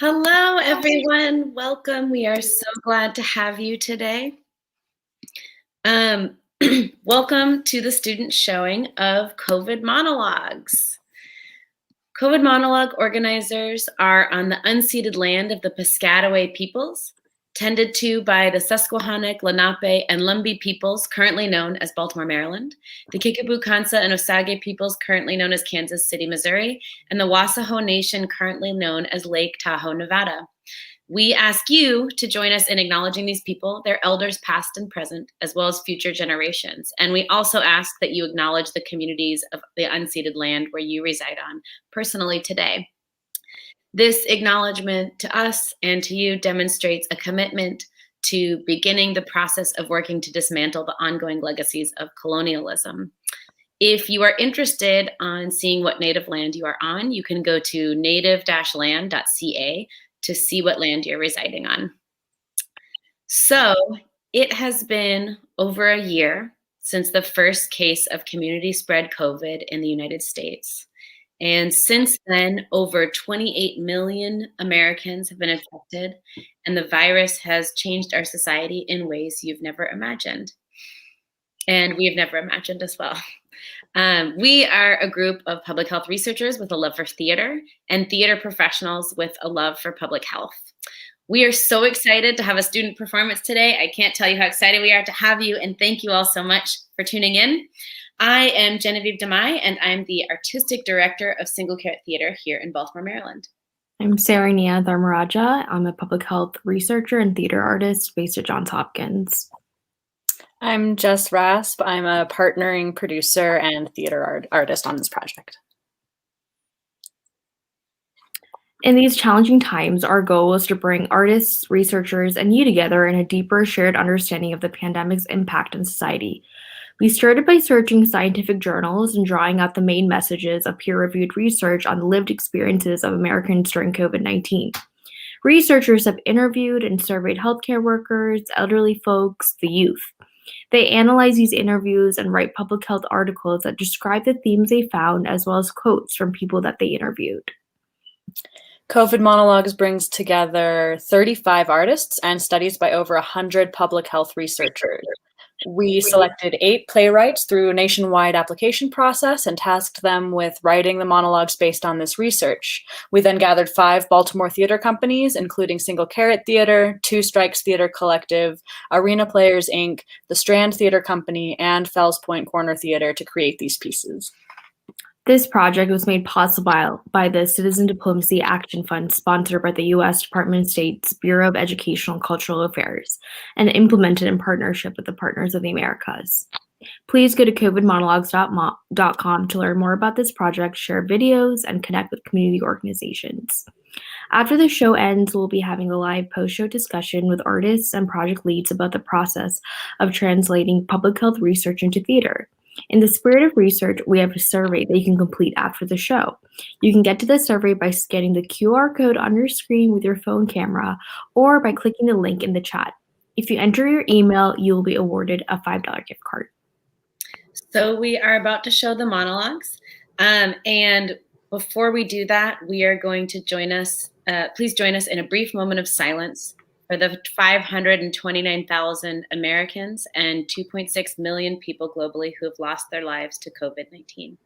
Hello, everyone. Welcome. We are so glad to have you today. Um, Welcome to the student showing of COVID Monologues. COVID Monologue organizers are on the unceded land of the Piscataway peoples, tended to by the Susquehannock, Lenape, and Lumbee peoples, currently known as Baltimore, Maryland, the Kickapoo, Kansa, and Osage peoples, currently known as Kansas City, Missouri, and the Wassaho Nation, currently known as Lake Tahoe, Nevada. We ask you to join us in acknowledging these people, their elders past and present, as well as future generations. And we also ask that you acknowledge the communities of the unceded land where you reside on personally today. This acknowledgement to us and to you demonstrates a commitment to beginning the process of working to dismantle the ongoing legacies of colonialism. If you are interested on seeing what native land you are on, you can go to native-land.ca to see what land you're residing on. So it has been over a year since the first case of community spread COVID in the United States. And since then, over 28 million Americans have been infected, and the virus has changed our society in ways you've never imagined. And we have never imagined as well. We are a group of public health researchers with a love for theater and theater professionals with a love for public health. We are so excited to have a student performance today. I can't tell you how excited we are to have you, and thank you all so much for tuning in. I am Genevieve Demai, and I'm the Artistic Director of Single Carrot Theater here in Baltimore, Maryland. I'm Sarah Nia Dharmaraja. I'm a public health researcher and theater artist based at Johns Hopkins. I'm Jess Rasp. I'm a partnering producer and theater artist on this project. In these challenging times, our goal is to bring artists, researchers, and you together in a deeper shared understanding of the pandemic's impact on society. We started by searching scientific journals and drawing out the main messages of peer-reviewed research on the lived experiences of Americans during COVID-19. Researchers have interviewed and surveyed healthcare workers, elderly folks, the youth. They analyze these interviews and write public health articles that describe the themes they found, as well as quotes from people that they interviewed. COVID Monologues brings together 35 artists and studies by over 100 public health researchers. We selected 8 playwrights through a nationwide application process and tasked them with writing the monologues based on this research. We then gathered 5 Baltimore theater companies, including Single Carrot Theater, Two Strikes Theater Collective, Arena Players Inc., the Strand Theater Company, and Fells Point Corner Theater to create these pieces. This project was made possible by the Citizen Diplomacy Action Fund, sponsored by the U.S. Department of State's Bureau of Educational and Cultural Affairs, and implemented in partnership with the Partners of the Americas. Please go to covidmonologues.com to learn more about this project, share videos, and connect with community organizations. After the show ends, we'll be having a live post-show discussion with artists and project leads about the process of translating public health research into theater. In the spirit of research, we have a survey that you can complete after the show. You can get to the survey by scanning the QR code on your screen with your phone camera or by clicking the link in the chat. If you enter your email, you will be awarded a $5 gift card. So we are about to show the monologues. And before we do that, we are going to please join us in a brief moment of silence for the 529,000 Americans and 2.6 million people globally who have lost their lives to COVID-19.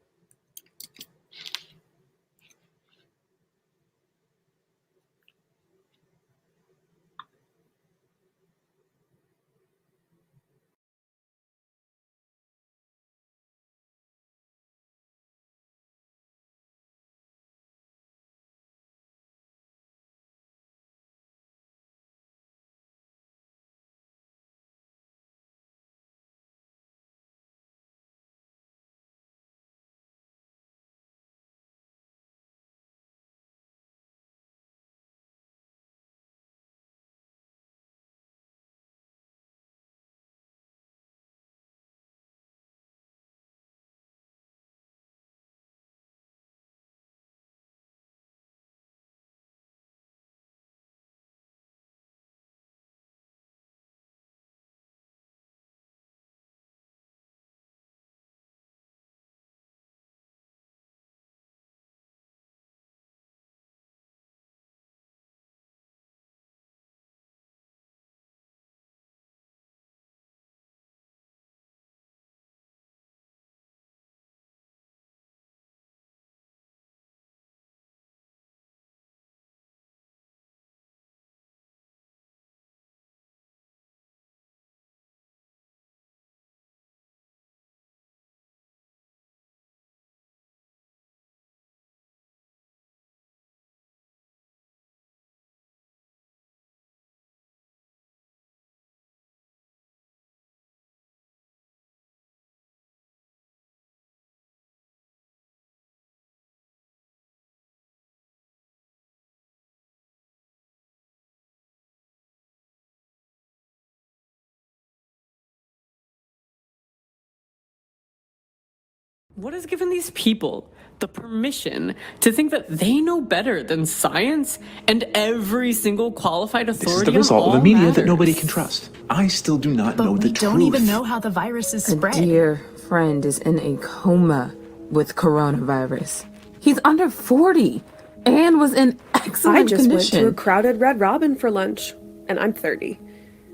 What has given these people the permission to think that they know better than science and every single qualified authority? This is the result of a media that nobody can trust. I still do not know the truth. But we don't even know how the virus is spread. A dear friend is in a coma with coronavirus. He's under 40 and was in excellent condition. I just went to a crowded Red Robin for lunch, and I'm 30.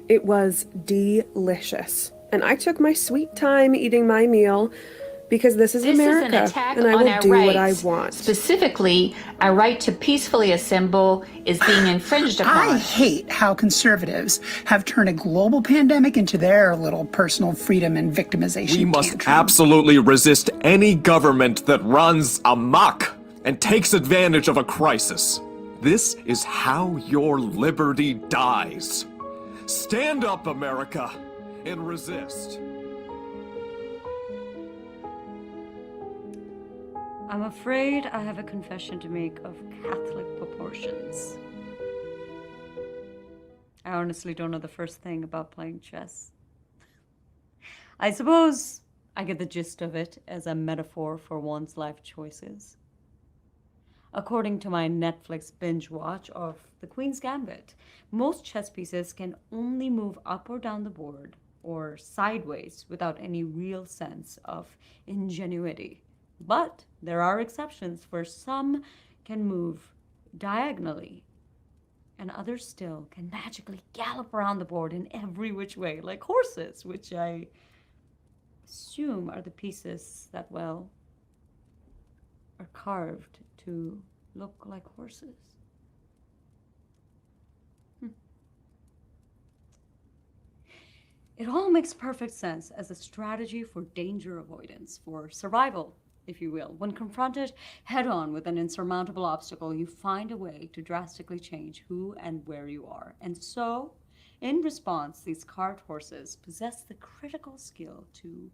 It was delicious. And I took my sweet time eating my meal because this is America, and I will do what I want. Specifically, our right to peacefully assemble is being infringed upon. I hate how conservatives have turned a global pandemic into their little personal freedom and victimization. We must absolutely resist any government that runs amok and takes advantage of a crisis. This is how your liberty dies. Stand up, America, and resist. I'm afraid I have a confession to make of Catholic proportions. I honestly don't know the first thing about playing chess. I suppose I get the gist of it as a metaphor for one's life choices. According to my Netflix binge watch of The Queen's Gambit, most chess pieces can only move up or down the board or sideways without any real sense of ingenuity. But there are exceptions where some can move diagonally and others still can magically gallop around the board in every which way, like horses, which I assume are the pieces that, well, are carved to look like horses. It all makes perfect sense as a strategy for danger avoidance, for survival, if you will. When confronted head-on with an insurmountable obstacle, you find a way to drastically change who and where you are. And so, in response, these carved horses possess the critical skill to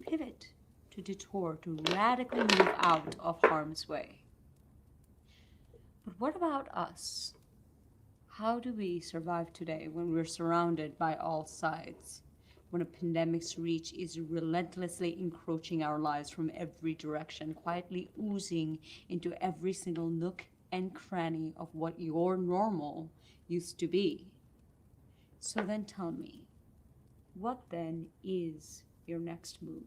pivot, to detour, to radically move out of harm's way. But what about us? How do we survive today when we're surrounded by all sides? When a pandemic's reach is relentlessly encroaching our lives from every direction, quietly oozing into every single nook and cranny of what your normal used to be. So then tell me, what then is your next move?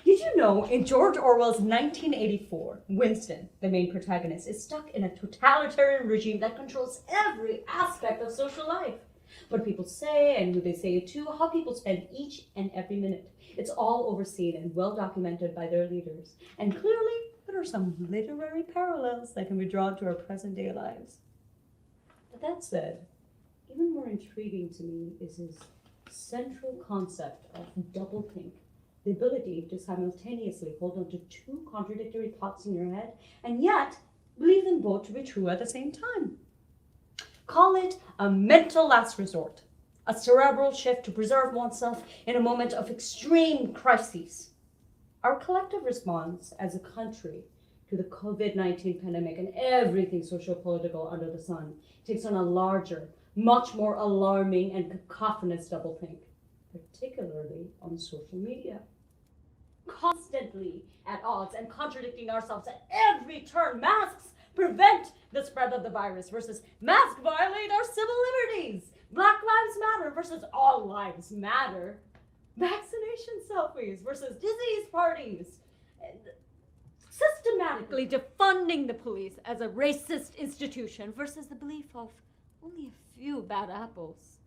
Did you know in George Orwell's 1984, Winston, the main protagonist, is stuck in a totalitarian regime that controls every aspect of social life? What people say and who they say it to, how people spend each and every minute. It's all overseen and well documented by their leaders. And clearly, there are some literary parallels that can be drawn to our present day lives. But that said, even more intriguing to me is his central concept of doublethink. The ability to simultaneously hold on to two contradictory thoughts in your head and yet believe them both to be true at the same time. Call it a mental last resort, a cerebral shift to preserve oneself in a moment of extreme crises. Our collective response as a country to the COVID-19 pandemic and everything socio-political under the sun takes on a larger, much more alarming and cacophonous doublethink, particularly on social media. Constantly at odds and contradicting ourselves at every turn. Masks prevent the spread of the virus versus masks violate our civil liberties. Black Lives Matter versus all lives matter. Vaccination selfies versus disease parties. Systematically defunding the police as a racist institution versus the belief of only a few bad apples.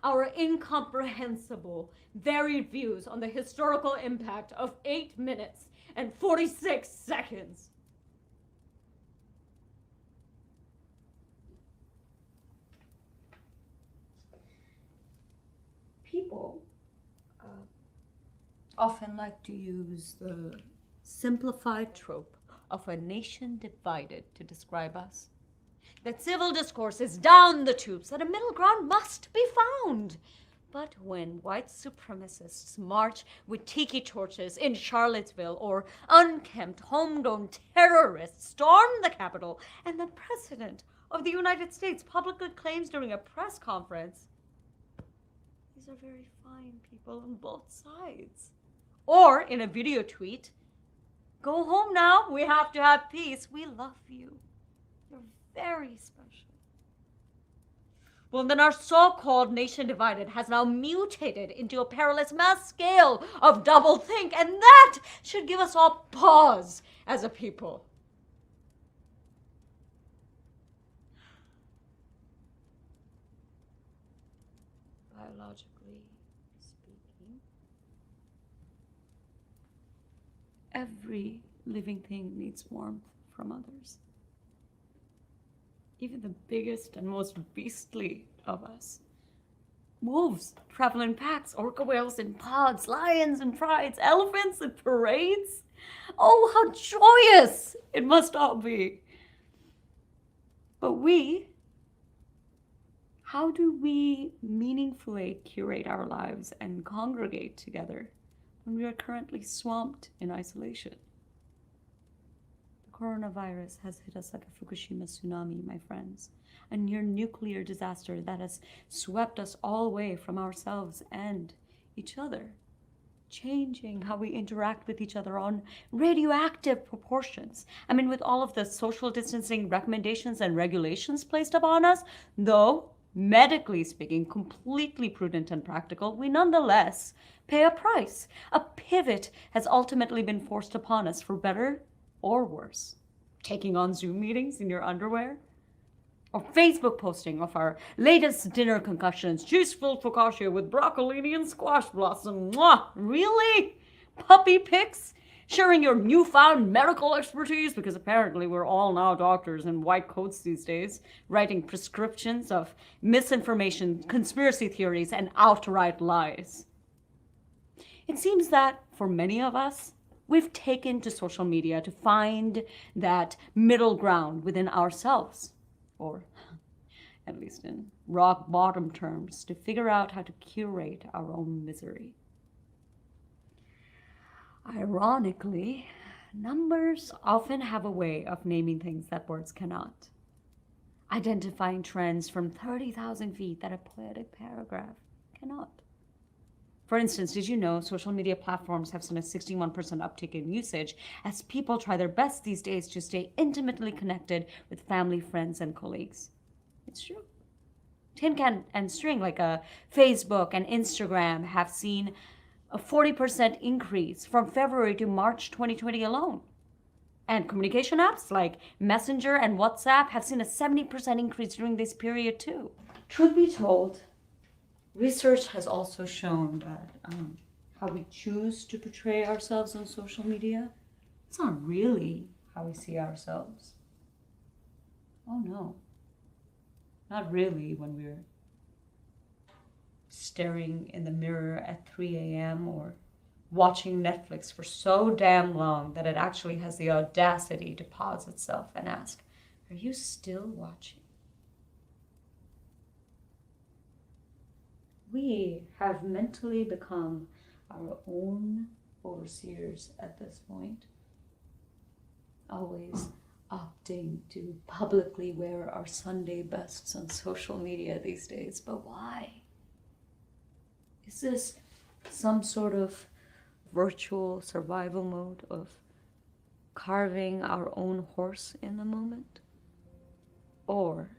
Our incomprehensible, varied views on the historical impact of 8 minutes and 46 seconds. People often like to use the simplified trope of a nation divided to describe us. That civil discourse is down the tubes, that a middle ground must be found. But when white supremacists march with tiki torches in Charlottesville or unkempt, homegrown terrorists storm the Capitol, and the President of the United States publicly claims during a press conference, these are very fine people on both sides. Or in a video tweet, go home now, we have to have peace, we love you, you're very special. Well, then our so-called nation divided has now mutated into a perilous mass scale of doublethink, and that should give us all pause as a people. Biologically speaking, every living thing needs warmth from others. Even the biggest and most beastly of us. Wolves travel in packs, orca whales in pods, lions in prides, elephants in parades. Oh, how joyous it must all be. But how do we meaningfully curate our lives and congregate together when we are currently swamped in isolation? Coronavirus has hit us like a Fukushima tsunami, my friends, a near nuclear disaster that has swept us all away from ourselves and each other, changing how we interact with each other on radioactive proportions. I mean, with all of the social distancing recommendations and regulations placed upon us, though medically speaking completely prudent and practical, we nonetheless pay a price. A pivot has ultimately been forced upon us, for better or worse. Taking on Zoom meetings in your underwear, or Facebook posting of our latest dinner concoctions, juice-filled focaccia with broccolini and squash blossom. Mwah! Really? Puppy pics? Sharing your newfound medical expertise, because apparently we're all now doctors in white coats these days, writing prescriptions of misinformation, conspiracy theories, and outright lies. It seems that for many of us, we've taken to social media to find that middle ground within ourselves, or at least in rock bottom terms, to figure out how to curate our own misery. Ironically, numbers often have a way of naming things that words cannot, identifying trends from 30,000 feet that a poetic paragraph cannot. For instance, did you know social media platforms have seen a 61% uptick in usage as people try their best these days to stay intimately connected with family, friends, and colleagues? It's true. Tin Can and String, like Facebook and Instagram, have seen a 40% increase from February to March 2020 alone. And communication apps like Messenger and WhatsApp have seen a 70% increase during this period too. Truth be told, research has also shown that how we choose to portray ourselves on social media, it's not really how we see ourselves. Oh no, not really when we're staring in the mirror at 3 a.m. or watching Netflix for so damn long that it actually has the audacity to pause itself and ask, are you still watching? We have mentally become our own overseers at this point, always opting to publicly wear our Sunday bests on social media these days. But why? Is this some sort of virtual survival mode of carving our own horse in the moment? Or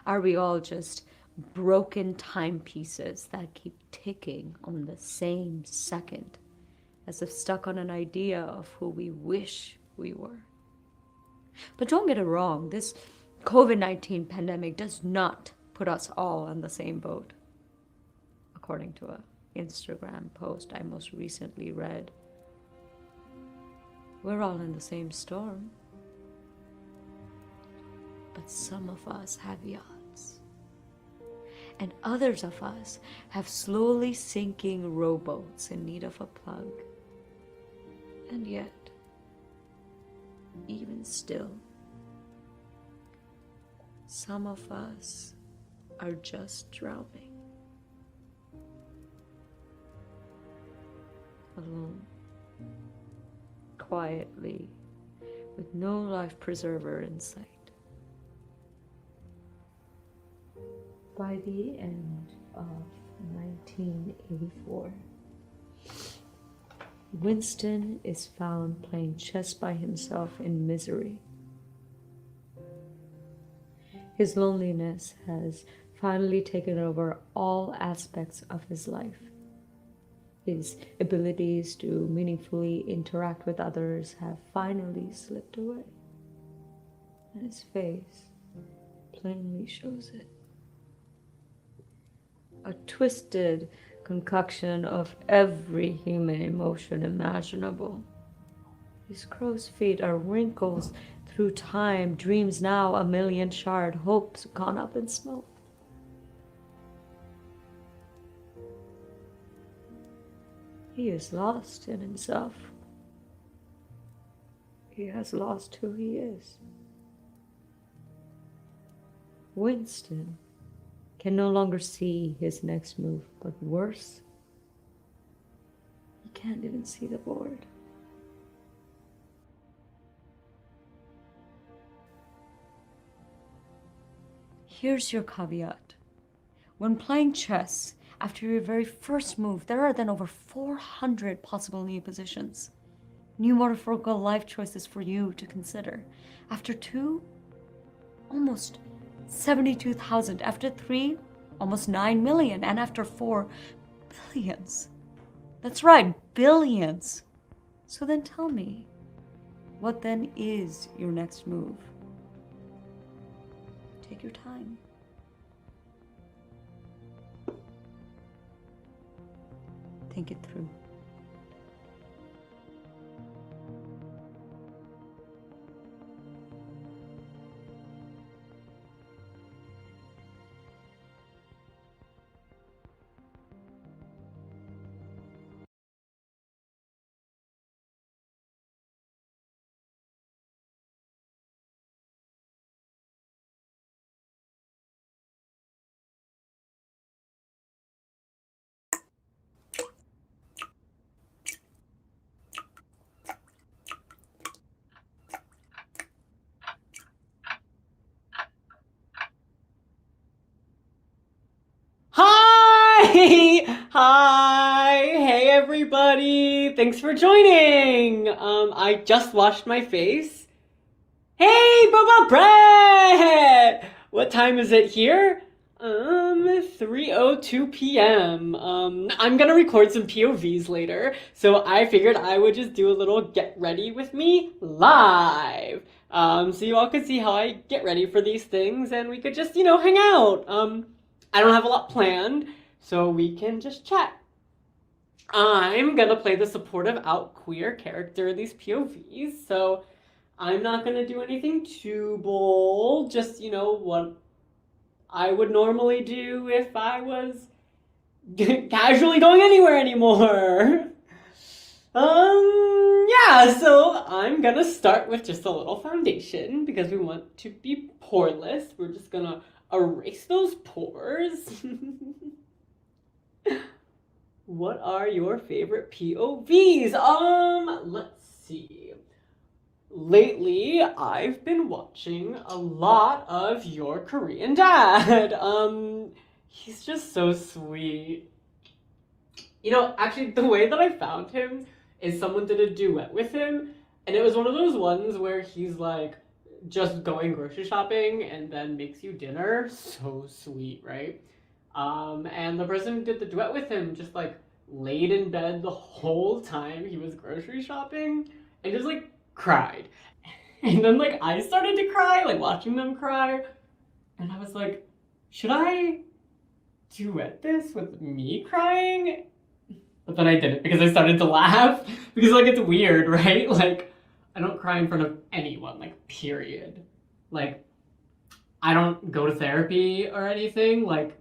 are we all just broken timepieces that keep ticking on the same second, as if stuck on an idea of who we wish we were? But don't get it wrong, this COVID-19 pandemic does not put us all on the same boat. According to an Instagram post I most recently read, we're all in the same storm. But some of us have yachts, and others of us have slowly sinking rowboats in need of a plug. And yet, even still, some of us are just drowning. Alone, quietly, with no life preserver in sight. By the end of 1984, Winston is found playing chess by himself in misery. His loneliness has finally taken over all aspects of his life. His abilities to meaningfully interact with others have finally slipped away, and his face plainly shows it. A twisted concoction of every human emotion imaginable. His crow's feet are wrinkles through time, dreams now a million charred, hopes gone up in smoke. He is lost in himself. He has lost who he is. Winston can no longer see his next move, but worse, he can't even see the board. Here's your caveat. When playing chess, after your very first move, there are then over 400 possible new positions. New metaphorical life choices for you to consider. After 2, almost 72,000. After 3, almost 9 million. And after 4, billions. That's right, billions. So then tell me, what then is your next move? Take your time. Think it through. Hi! Hi! Hey everybody! Thanks for joining! I just washed my face. Hey, Boba Brett! What time is it here? 3:02 p.m. I'm gonna record some POVs later, so I figured I would just do a little get ready with me live. So you all could see how I get ready for these things, and we could just, hang out. I don't have a lot planned, so we can just chat. I'm gonna play the supportive out queer character in these POVs, so I'm not gonna do anything too bold, just, what I would normally do if I was casually going anywhere anymore. Yeah, so I'm gonna start with just a little foundation because we want to be poreless. We're just gonna erase those pores. What are your favorite POVs? Let's see. Lately, I've been watching a lot of Your Korean Dad. He's just so sweet. Actually, the way that I found him is someone did a duet with him, and it was one of those ones where he's like just going grocery shopping and then makes you dinner. So sweet, right? And the person who did the duet with him just like laid in bed the whole time he was grocery shopping and just like cried. And then like I started to cry, like watching them cry. And I was like, should I duet this with me crying? But then I didn't because I started to laugh because like it's weird, right? Like I don't cry in front of anyone, like period. Like I don't go to therapy or anything. Like,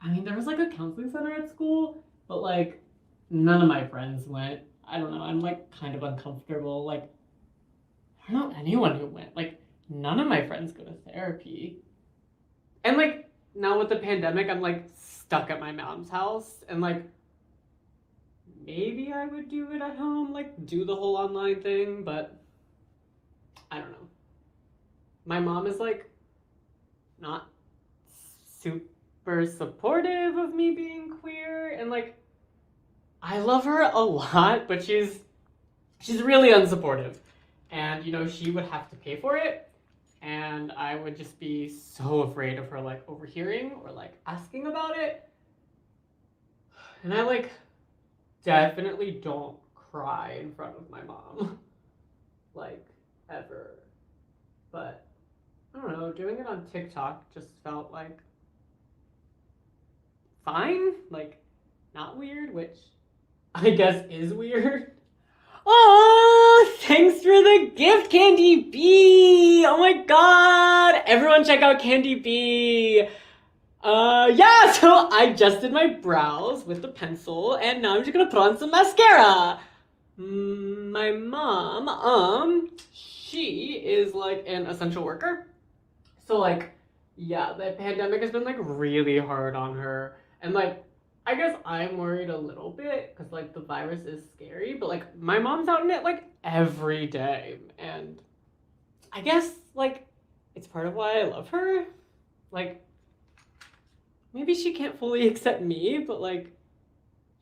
I mean, there was like a counseling center at school, but like none of my friends went. I don't know. I'm like kind of uncomfortable. Like I don't know anyone who went. Like none of my friends go to therapy. And like now with the pandemic, I'm like stuck at my mom's house and like maybe I would do it at home, like do the whole online thing, but I don't know. My mom is like not super supportive of me being queer and like I love her a lot, but she's really unsupportive. And, she would have to pay for it. And I would just be so afraid of her, like, overhearing or, like, asking about it. And I, like, definitely don't cry in front of my mom. Like, ever. But, I don't know, doing it on TikTok just felt, like, fine. Like, not weird, which I guess is weird. Oh, thanks for the gift, Candy B! Oh my god! Everyone check out Candy B! Yeah, so I just did my brows with the pencil, and now I'm just gonna put on some mascara. My mom, she is like an essential worker. So like, yeah, the pandemic has been like really hard on her. And like, I guess I'm worried a little bit because like the virus is scary, but like my mom's out in it like every day. And I guess like it's part of why I love her. Like, maybe she can't fully accept me, but like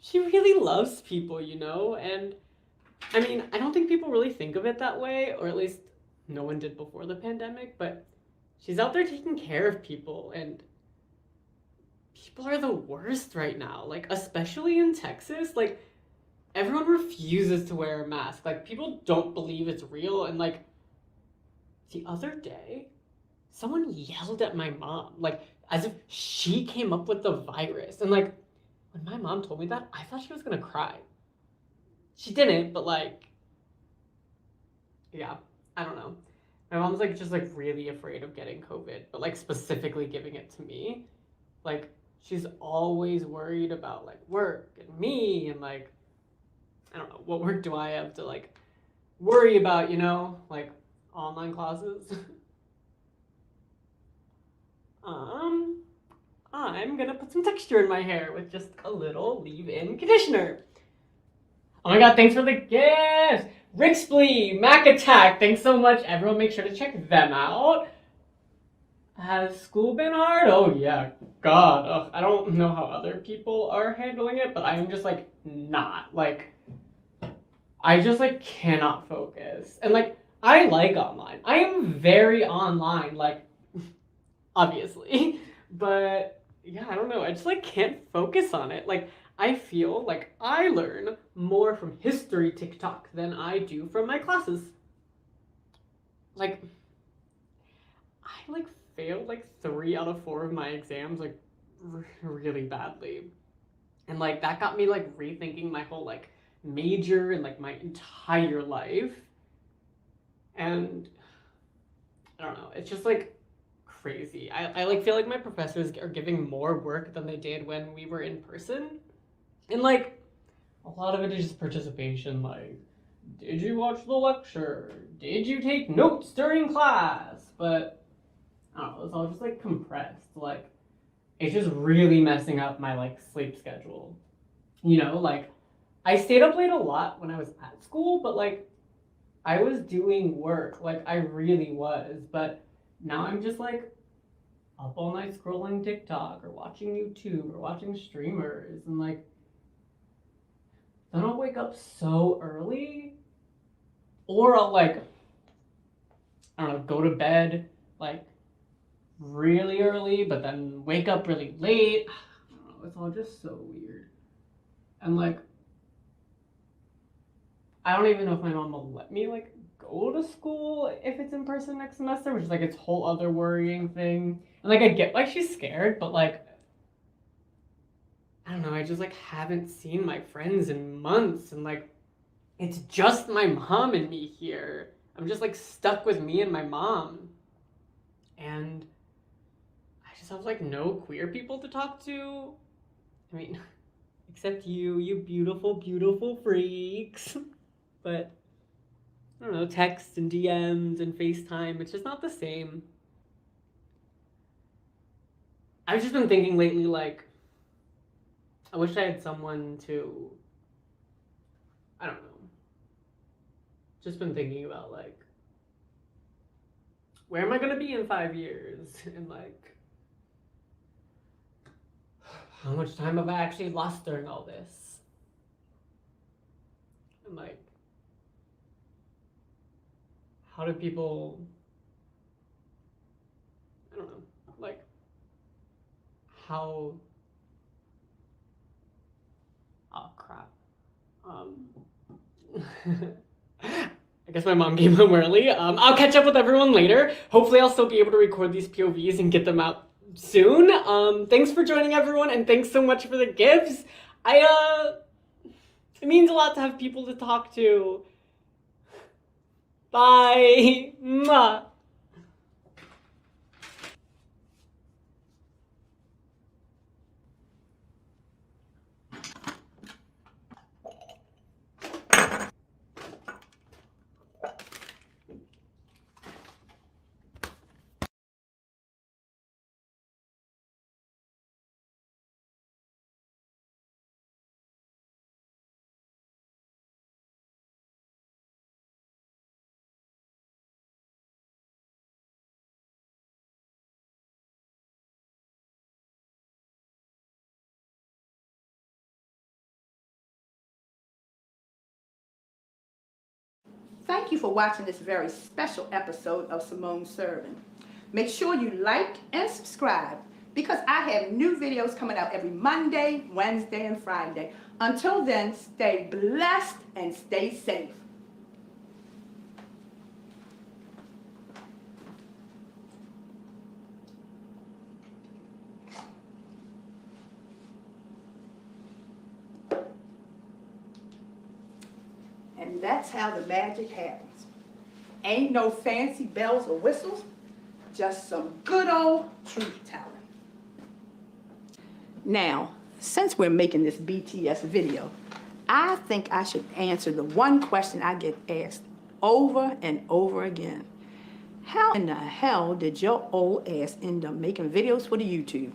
she really loves people, And I mean, I don't think people really think of it that way, or at least no one did before the pandemic, but she's out there taking care of people, and people are the worst right now, like, especially in Texas. Like, everyone refuses to wear a mask. Like, people don't believe it's real, and, like, the other day, someone yelled at my mom, like, as if she came up with the virus, and, like, when my mom told me that, I thought she was gonna cry. She didn't, but, like, yeah, I don't know. My mom's, like, just, like, really afraid of getting COVID, but, like, specifically giving it to me. Like, she's always worried about, like, work and me and, like, I don't know, what work do I have to, like, worry about, like, online classes? I'm gonna put some texture in my hair with just a little leave-in conditioner. Oh my god, thanks for the gift! Rick Splee, Mac Attack, thanks so much. Everyone make sure to check them out. Has school been hard? Oh yeah, god. Ugh, I don't know how other people are handling it, but I'm just like not. Like, I just like cannot focus. And like, I like online. I am very online, like, obviously. But yeah, I don't know. I just like can't focus on it. Like, I feel like I learn more from history TikTok than I do from my classes. Like, I like failed like 3 out of 4 of my exams like really badly. And like that got me like rethinking my whole like major and like my entire life. And I don't know, it's just like crazy. I like feel like my professors are giving more work than they did when we were in person. And like a lot of it is just participation, like, did you watch the lecture? Did you take notes during class? But I don't know, it's all just like compressed. Like, it's just really messing up my like sleep schedule. Like, I stayed up late a lot when I was at school, but like I was doing work, like I really was. But now I'm just like up all night scrolling TikTok or watching YouTube or watching streamers, and like then I'll wake up so early, or I'll like, I don't know, go to bed like really early, but then wake up really late. I don't know, it's all just so weird. And like, I don't even know if my mom will let me like go to school if it's in person next semester, which is like its whole other worrying thing. And like, I get like she's scared, but like, I don't know, I just like haven't seen my friends in months, and like it's just my mom and me here. I'm just like stuck with me and my mom. And I just have like no queer people to talk to. I mean, except you beautiful, beautiful freaks. But I don't know, text and DMs and FaceTime, it's just not the same. I've just been thinking lately, like, I wish I had someone to, I don't know, just been thinking about, like, where am I gonna be in 5 years? And, like, how much time have I actually lost during all this? I'm like, how do people, I don't know, like, how, oh crap. I guess my mom came home early. I'll catch up with everyone later. Hopefully I'll still be able to record these POVs and get them out soon. Thanks for joining, everyone, and thanks so much for the gifts. It means a lot to have people to talk to. Bye. Mwah. Thank you for watching this very special episode of Simone Serving. Make sure you like and subscribe because I have new videos coming out every Monday, Wednesday, and Friday. Until then, stay blessed and stay safe. And that's how the magic happens. Ain't no fancy bells or whistles, just some good old truth telling. Now, since we're making this BTS video, I think I should answer the one question I get asked over and over again. How in the hell did your old ass end up making videos for the YouTube?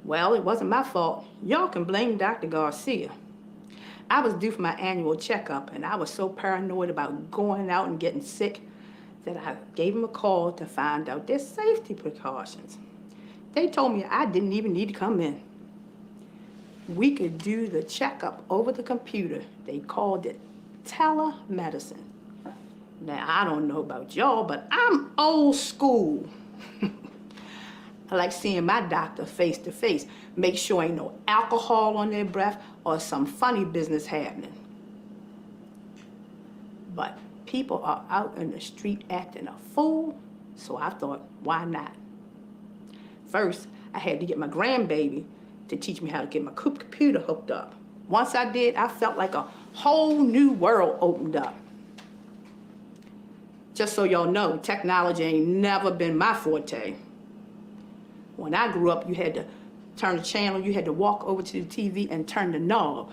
Well, it wasn't my fault. Y'all can blame Dr. Garcia. I was due for my annual checkup, and I was so paranoid about going out and getting sick that I gave him a call to find out their safety precautions. They told me I didn't even need to come in. We could do the checkup over the computer. They called it telemedicine. Now, I don't know about y'all, but I'm old school. I like seeing my doctor face to face, make sure ain't no alcohol on their breath or some funny business happening. But people are out in the street acting a fool, so I thought, why not? First, I had to get my grandbaby to teach me how to get my computer hooked up. Once I did, I felt like a whole new world opened up. Just so y'all know, technology ain't never been my forte. When I grew up, you had to turn the channel, you had to walk over to the TV and turn the knob.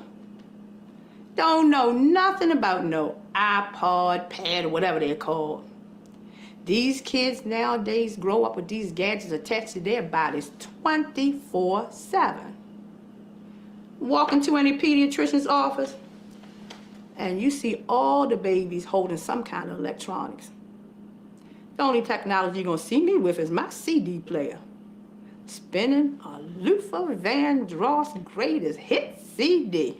Don't know nothing about no iPod, pad, or whatever they're called. These kids nowadays grow up with these gadgets attached to their bodies 24/7. Walk into any pediatrician's office, and you see all the babies holding some kind of electronics. The only technology you're gonna see me with is my CD player. Spinning a Luther Vandross greatest hit CD.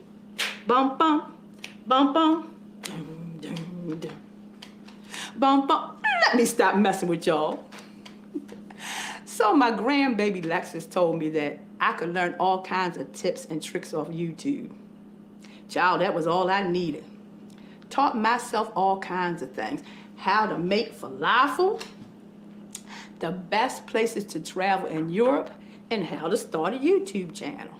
Bum bum, bum bum, dum dum dum. Bum bum. Let me stop messing with y'all. So my grandbaby Lexus told me that I could learn all kinds of tips and tricks off YouTube. Child, that was all I needed. Taught myself all kinds of things. How to make falafel, the best places to travel in Europe, and how to start a YouTube channel.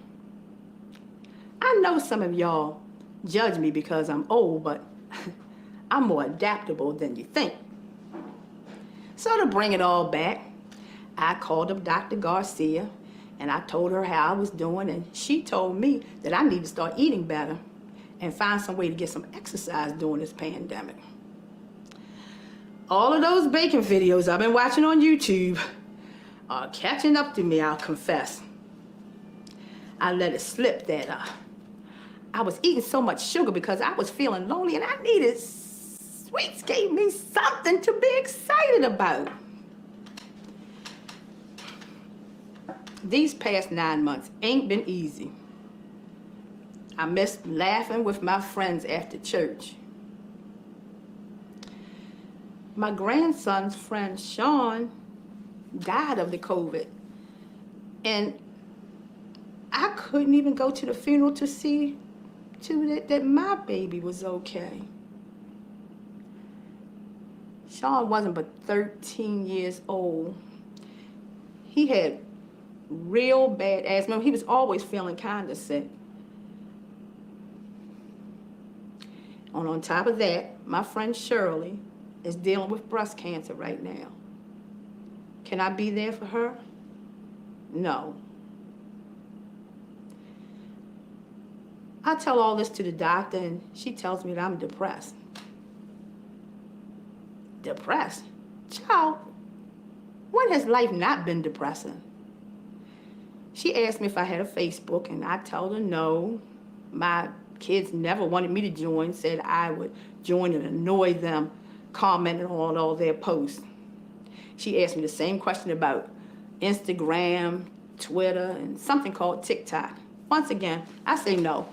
I know some of y'all judge me because I'm old, but I'm more adaptable than you think. So to bring it all back, I called up Dr. Garcia and I told her how I was doing, and she told me that I need to start eating better and find some way to get some exercise during this pandemic. All of those baking videos I've been watching on YouTube are catching up to me, I'll confess. I let it slip that I was eating so much sugar because I was feeling lonely and I needed sweets, gave me something to be excited about. These past 9 months ain't been easy. I miss laughing with my friends after church. My grandson's friend, Sean, died of the COVID. And I couldn't even go to the funeral to see that my baby was okay. Sean wasn't but 13 years old. He had real bad asthma. He was always feeling kind of sick. And on top of that, my friend Shirley is dealing with breast cancer right now. Can I be there for her? No. I tell all this to the doctor, and she tells me that I'm depressed. Depressed? Child, when has life not been depressing? She asked me if I had a Facebook, and I told her no. My kids never wanted me to join, said I would join and annoy them, commenting on all their posts. She asked me the same question about Instagram, Twitter, and something called TikTok. Once again, I say no.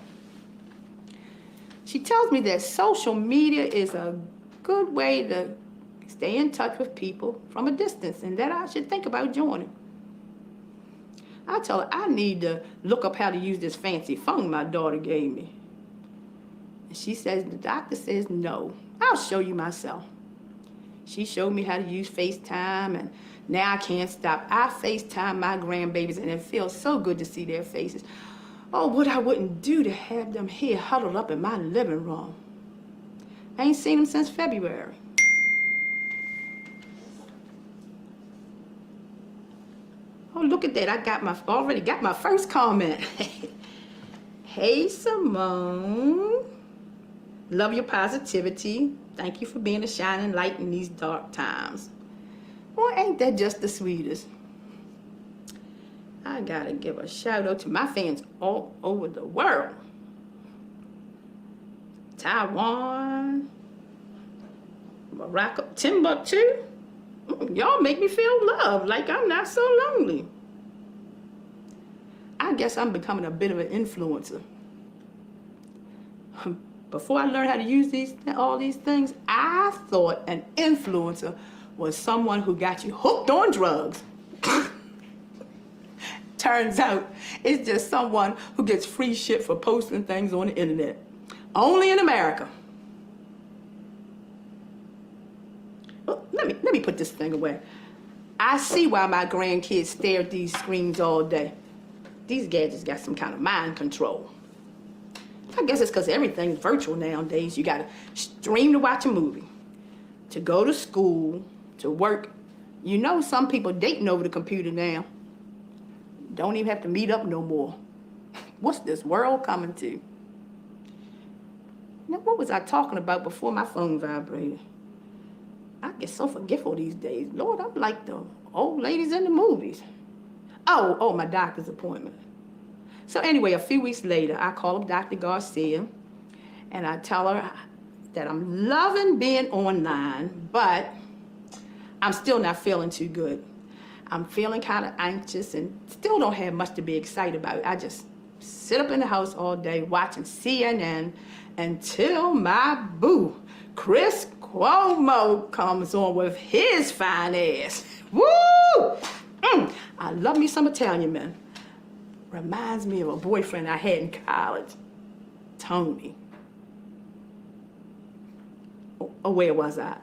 She tells me that social media is a good way to stay in touch with people from a distance and that I should think about joining. I tell her I need to look up how to use this fancy phone my daughter gave me. And she says, the doctor says no. I'll show you myself. She showed me how to use FaceTime, and now I can't stop. I FaceTime my grandbabies, and it feels so good to see their faces. Oh, what I wouldn't do to have them here huddled up in my living room. I ain't seen them since February. Oh, look at that. I already got my first comment. Hey, Simone. Love your positivity. Thank you for being a shining light in these dark times. Boy, ain't that just the sweetest? I gotta give a shout out to my fans all over the world. Taiwan, Morocco, Timbuktu. Y'all make me feel loved, like I'm not so lonely. I guess I'm becoming a bit of an influencer. Before I learned how to use all these things, I thought an influencer was someone who got you hooked on drugs. Turns out it's just someone who gets free shit for posting things on the internet. Only in America. Well, let me put this thing away. I see why my grandkids stare at these screens all day. These gadgets got some kind of mind control. I guess it's because everything's virtual nowadays. You gotta stream to watch a movie, to go to school, to work. You know some people dating over the computer now. Don't even have to meet up no more. What's this world coming to? Now, what was I talking about before my phone vibrated? I get so forgetful these days. Lord, I'm like the old ladies in the movies. Oh, my doctor's appointment. So anyway, a few weeks later, I call up Dr. Garcia, and I tell her that I'm loving being online, but I'm still not feeling too good. I'm feeling kind of anxious and still don't have much to be excited about. I just sit up in the house all day watching CNN until my boo, Chris Cuomo, comes on with his fine ass. Woo! I love me some Italian men. Reminds me of a boyfriend I had in college, Tony. Oh, where was I?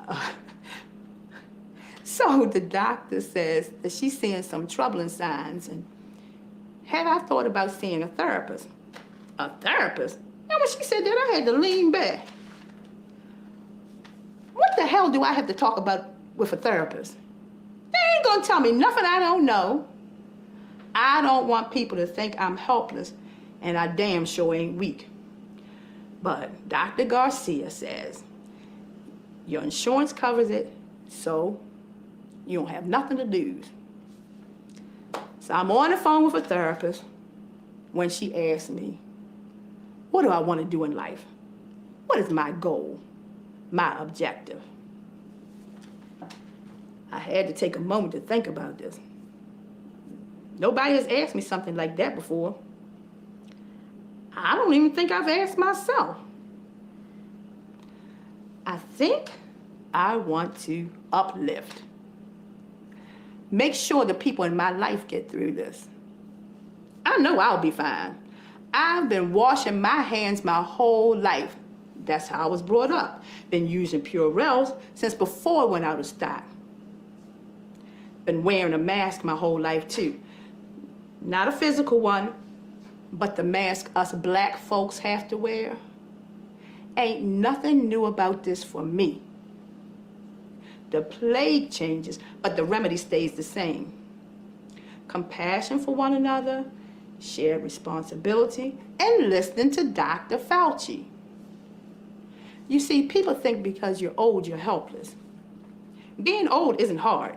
So the doctor says that she's seeing some troubling signs, and had I thought about seeing a therapist? A therapist? Now when she said that, I had to lean back. What the hell do I have to talk about with a therapist? They ain't gonna tell me nothing I don't know. I don't want people to think I'm helpless, and I damn sure ain't weak. But Dr. Garcia says, your insurance covers it, so you don't have nothing to lose. So I'm on the phone with a therapist when she asks me, what do I want to do in life? What is my goal, my objective? I had to take a moment to think about this. Nobody has asked me something like that before. I don't even think I've asked myself. I think I want to uplift. Make sure the people in my life get through this. I know I'll be fine. I've been washing my hands my whole life. That's how I was brought up. Been using Purells since before it went out of stock. Been wearing a mask my whole life too. Not a physical one, but the mask us black folks have to wear. Ain't nothing new about this for me. The plague changes, but the remedy stays the same. Compassion for one another, shared responsibility, and listening to Dr. Fauci. You see, people think because you're old, you're helpless. Being old isn't hard.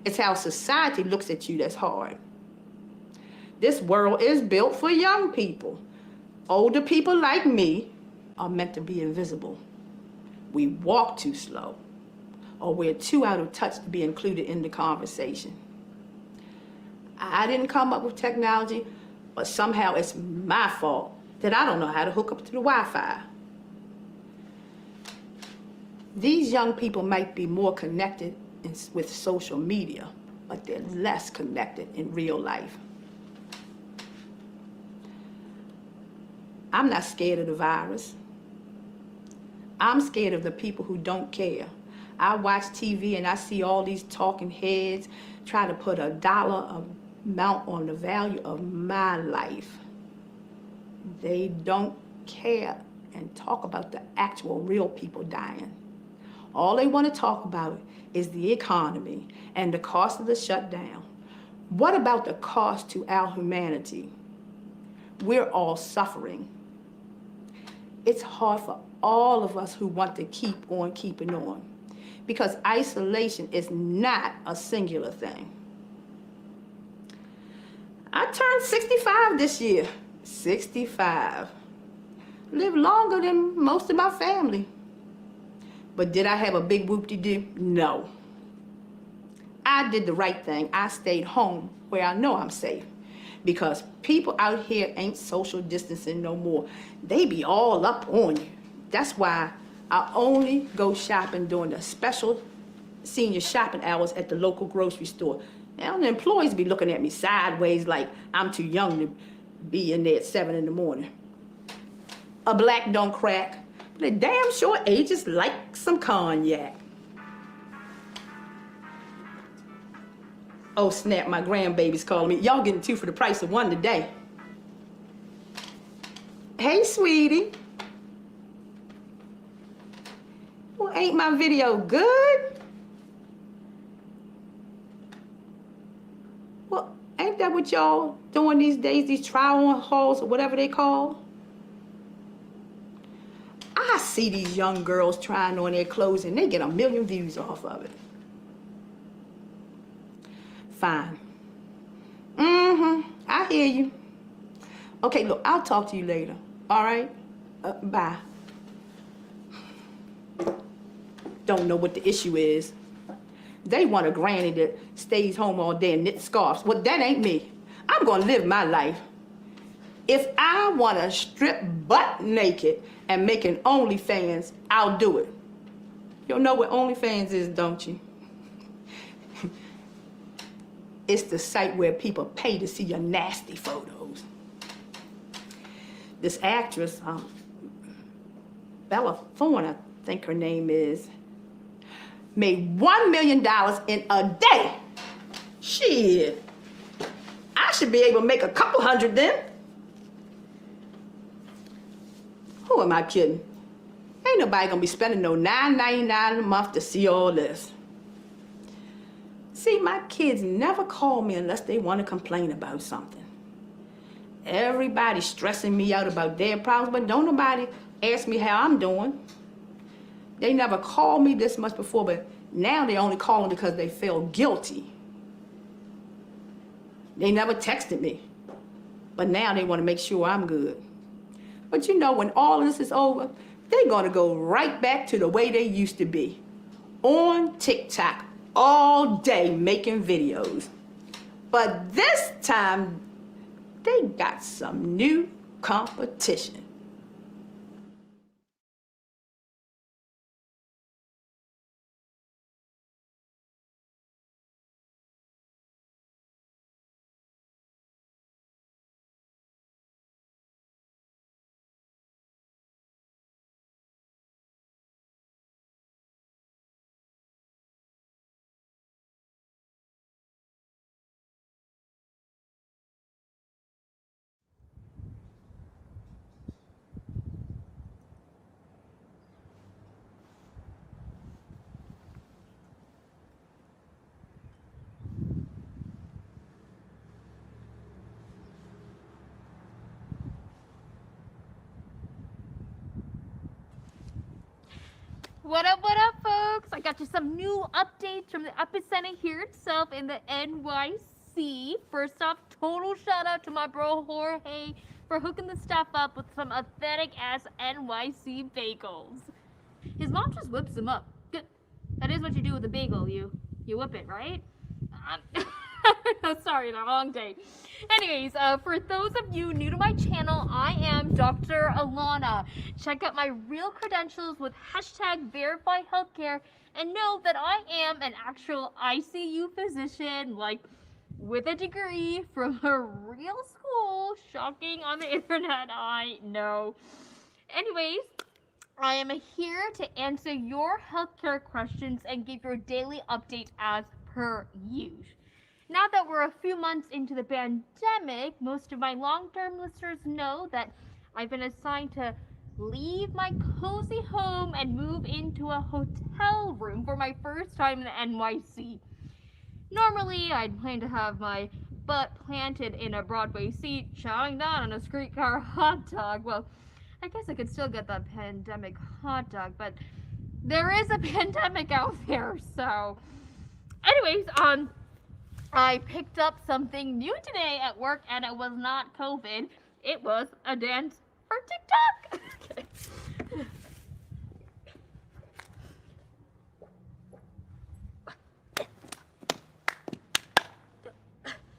It's how society looks at you that's hard. This world is built for young people. Older people like me are meant to be invisible. We walk too slow, or we're too out of touch to be included in the conversation. I didn't come up with technology, but somehow it's my fault that I don't know how to hook up to the Wi-Fi. These young people might be more connected with social media, but they're less connected in real life. I'm not scared of the virus. I'm scared of the people who don't care. I watch TV and I see all these talking heads try to put a dollar amount on the value of my life. They don't care and talk about the actual real people dying. All they want to talk about is the economy and the cost of the shutdown. What about the cost to our humanity? We're all suffering. It's hard for all of us who want to keep on keeping on, because isolation is not a singular thing. I turned 65 this year. 65. Lived longer than most of my family. But did I have a big whoop-de-doo? No. I did the right thing. I stayed home where I know I'm safe, because people out here ain't social distancing no more. They be all up on you. That's why I only go shopping during the special senior shopping hours at the local grocery store. Now the employees be looking at me sideways like I'm too young to be in there at 7 in the morning. A black don't crack, but a damn sure ages like some cognac. Oh snap, my grandbaby's calling me. Y'all getting 2 for the price of 1 today. Hey, sweetie. Well, ain't my video good? Well, ain't that what y'all doing these days, these try-on hauls or whatever they call? I see these young girls trying on their clothes and they get 1 million views off of it. Fine. I hear you. Okay, look, I'll talk to you later. All right? Bye. Don't know what the issue is. They want a granny that stays home all day and knits scarves. Well, that ain't me. I'm gonna live my life. If I wanna strip butt naked and make an OnlyFans, I'll do it. You know what OnlyFans is, don't you? It's the site where people pay to see your nasty photos. This actress, Bella Thorne, I think her name is, made $1 million in a day. Shit. I should be able to make a couple hundred then. Who am I kidding? Ain't nobody gonna be spending no $9.99 a month to see all this. See, my kids never call me unless they want to complain about something. Everybody's stressing me out about their problems, but don't nobody ask me how I'm doing. They never called me this much before, but now they only calling because they feel guilty. They never texted me, but now they want to make sure I'm good. But you know, when all of this is over, they're gonna go right back to the way they used to be. On TikTok, all day making videos. But this time, they got some new competition. What up, folks? I got you some new updates from the epicenter here itself in the NYC. First off, total shout out to my bro Jorge for hooking the stuff up with some authentic ass NYC bagels. His mom just whips them up. Good. That is what you do with a bagel. You whip it, right? No, sorry, the wrong day. Anyways, for those of you new to my channel, I am Dr. Alana. Check out my real credentials with #VerifyHealthcare and know that I am an actual ICU physician, like with a degree from a real school. Shocking on the internet, I know. Anyways, I am here to answer your healthcare questions and give your daily update as per usual. Now that we're a few months into the pandemic, most of my long-term listeners know that I've been assigned to leave my cozy home and move into a hotel room for my first time in the NYC. Normally, I'd plan to have my butt planted in a Broadway seat, chowing down on a streetcar hot dog. Well, I guess I could still get that pandemic hot dog, but there is a pandemic out there, so... Anyways, I picked up something new today at work, and it was not COVID. It was a dance for TikTok.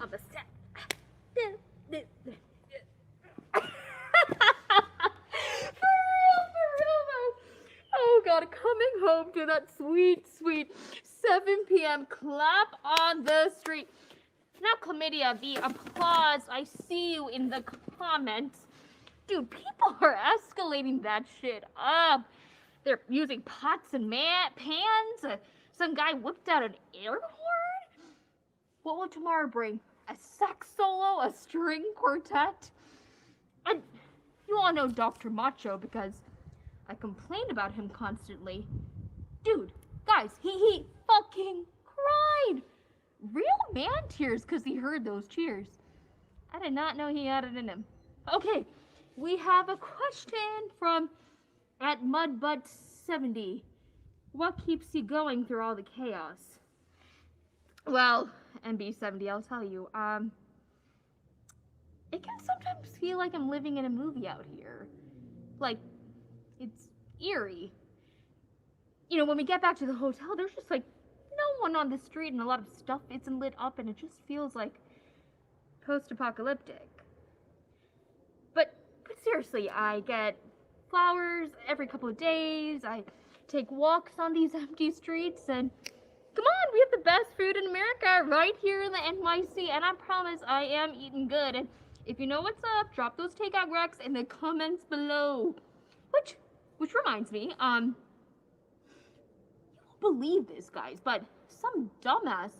I'm a set. For real though. Oh God, coming home to that sweet 7 p.m. clap on the street. Now, chlamydia, the applause, I see you in the comments. Dude, people are escalating that shit up. They're using pots and pans. Some guy whipped out an air horn. What will tomorrow bring? A sax solo? A string quartet? And you all know Dr. Macho because I complain about him constantly. Dude, guys, he fucking cried. Real man tears because he heard those cheers. I did not know he had it in him. Okay, we have a question from at Mudbutt70. What keeps you going through all the chaos? Well, MB70, I'll tell you. It can sometimes feel like I'm living in a movie out here. Like, it's eerie. You know, when we get back to the hotel, there's just like no one on the street and a lot of stuff isn't lit up and it just feels like post-apocalyptic. But seriously, I get flowers every couple of days. I take walks on these empty streets and come on, we have the best food in America right here in the NYC, and I promise I am eating good. And if you know what's up, drop those takeout recs in the comments below. Which reminds me, you won't believe this, guys, but some dumbass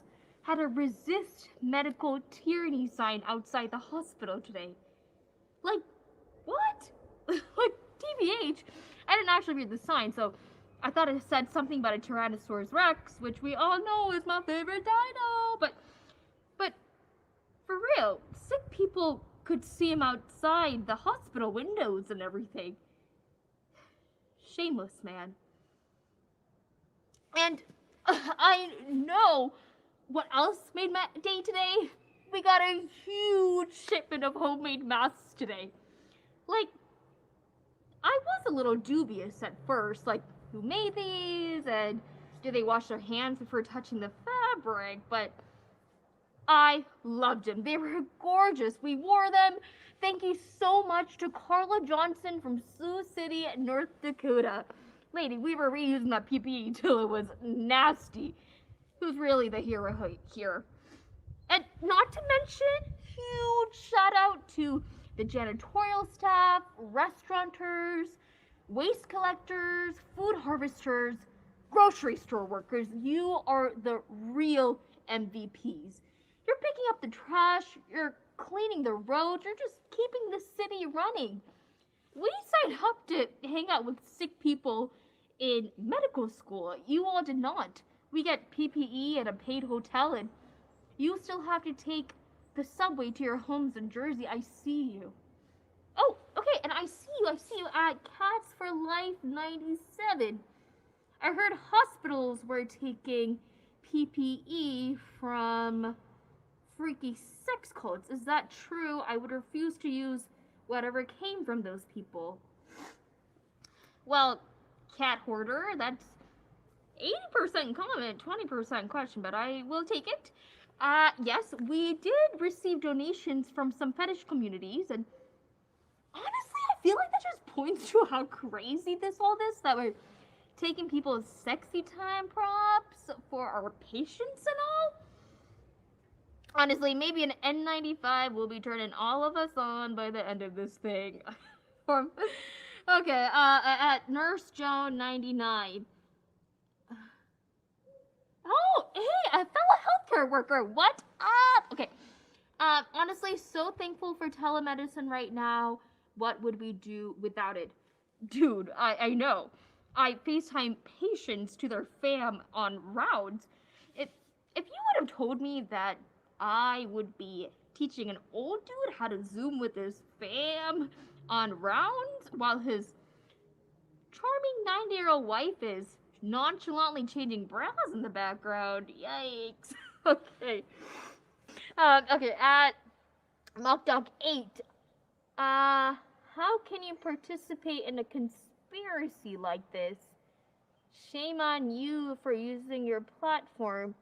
had a resist medical tyranny sign outside the hospital today. Like, what? Like, TBH. I didn't actually read the sign, so I thought it said something about a Tyrannosaurus Rex, which we all know is my favorite dino, but for real, sick people could see him outside the hospital windows and everything. Shameless, man. And I know what else made my day today. We got a huge shipment of homemade masks today. Like, I was a little dubious at first, like, who made these, and did they wash their hands before touching the fabric, but I loved them. They were gorgeous. We wore them. Thank you so much to Carla Johnson from Sioux City, North Dakota. Lady, we were reusing that PPE till it was nasty. Who's really the hero here? And not to mention, huge shout out to the janitorial staff, restaurateurs, waste collectors, food harvesters, grocery store workers. You are the real MVPs. You're picking up the trash, you're cleaning the roads, you're just keeping the city running. We signed up to hang out with sick people in medical school. You all did not. We get PPE at a paid hotel, and you still have to take the subway to your homes in Jersey. I see you. Oh, okay, and I see you at Cats for Life 97. I heard hospitals were taking PPE from freaky sex cults. Is that true? I would refuse to use whatever came from those people. Well, Cat Hoarder, that's 80% comment, 20% question, but I will take it. Yes, we did receive donations from some fetish communities, and honestly, I feel like that just points to how crazy this that we're taking people's sexy time props for our patients and all. Honestly, maybe an N95 will be turning all of us on by the end of this thing. Okay, at Nurse Joan 99. Oh, hey, a fellow healthcare worker. What up? Okay. Honestly, so thankful for telemedicine right now. What would we do without it? Dude, I know. I FaceTime patients to their fam on rounds. If you would have told me that I would be teaching an old dude how to Zoom with his fam on rounds while his charming 90-year-old wife is nonchalantly changing bras in the background. Yikes. Okay. Okay, at MockDoc8. How can you participate in a conspiracy like this? Shame on you for using your platform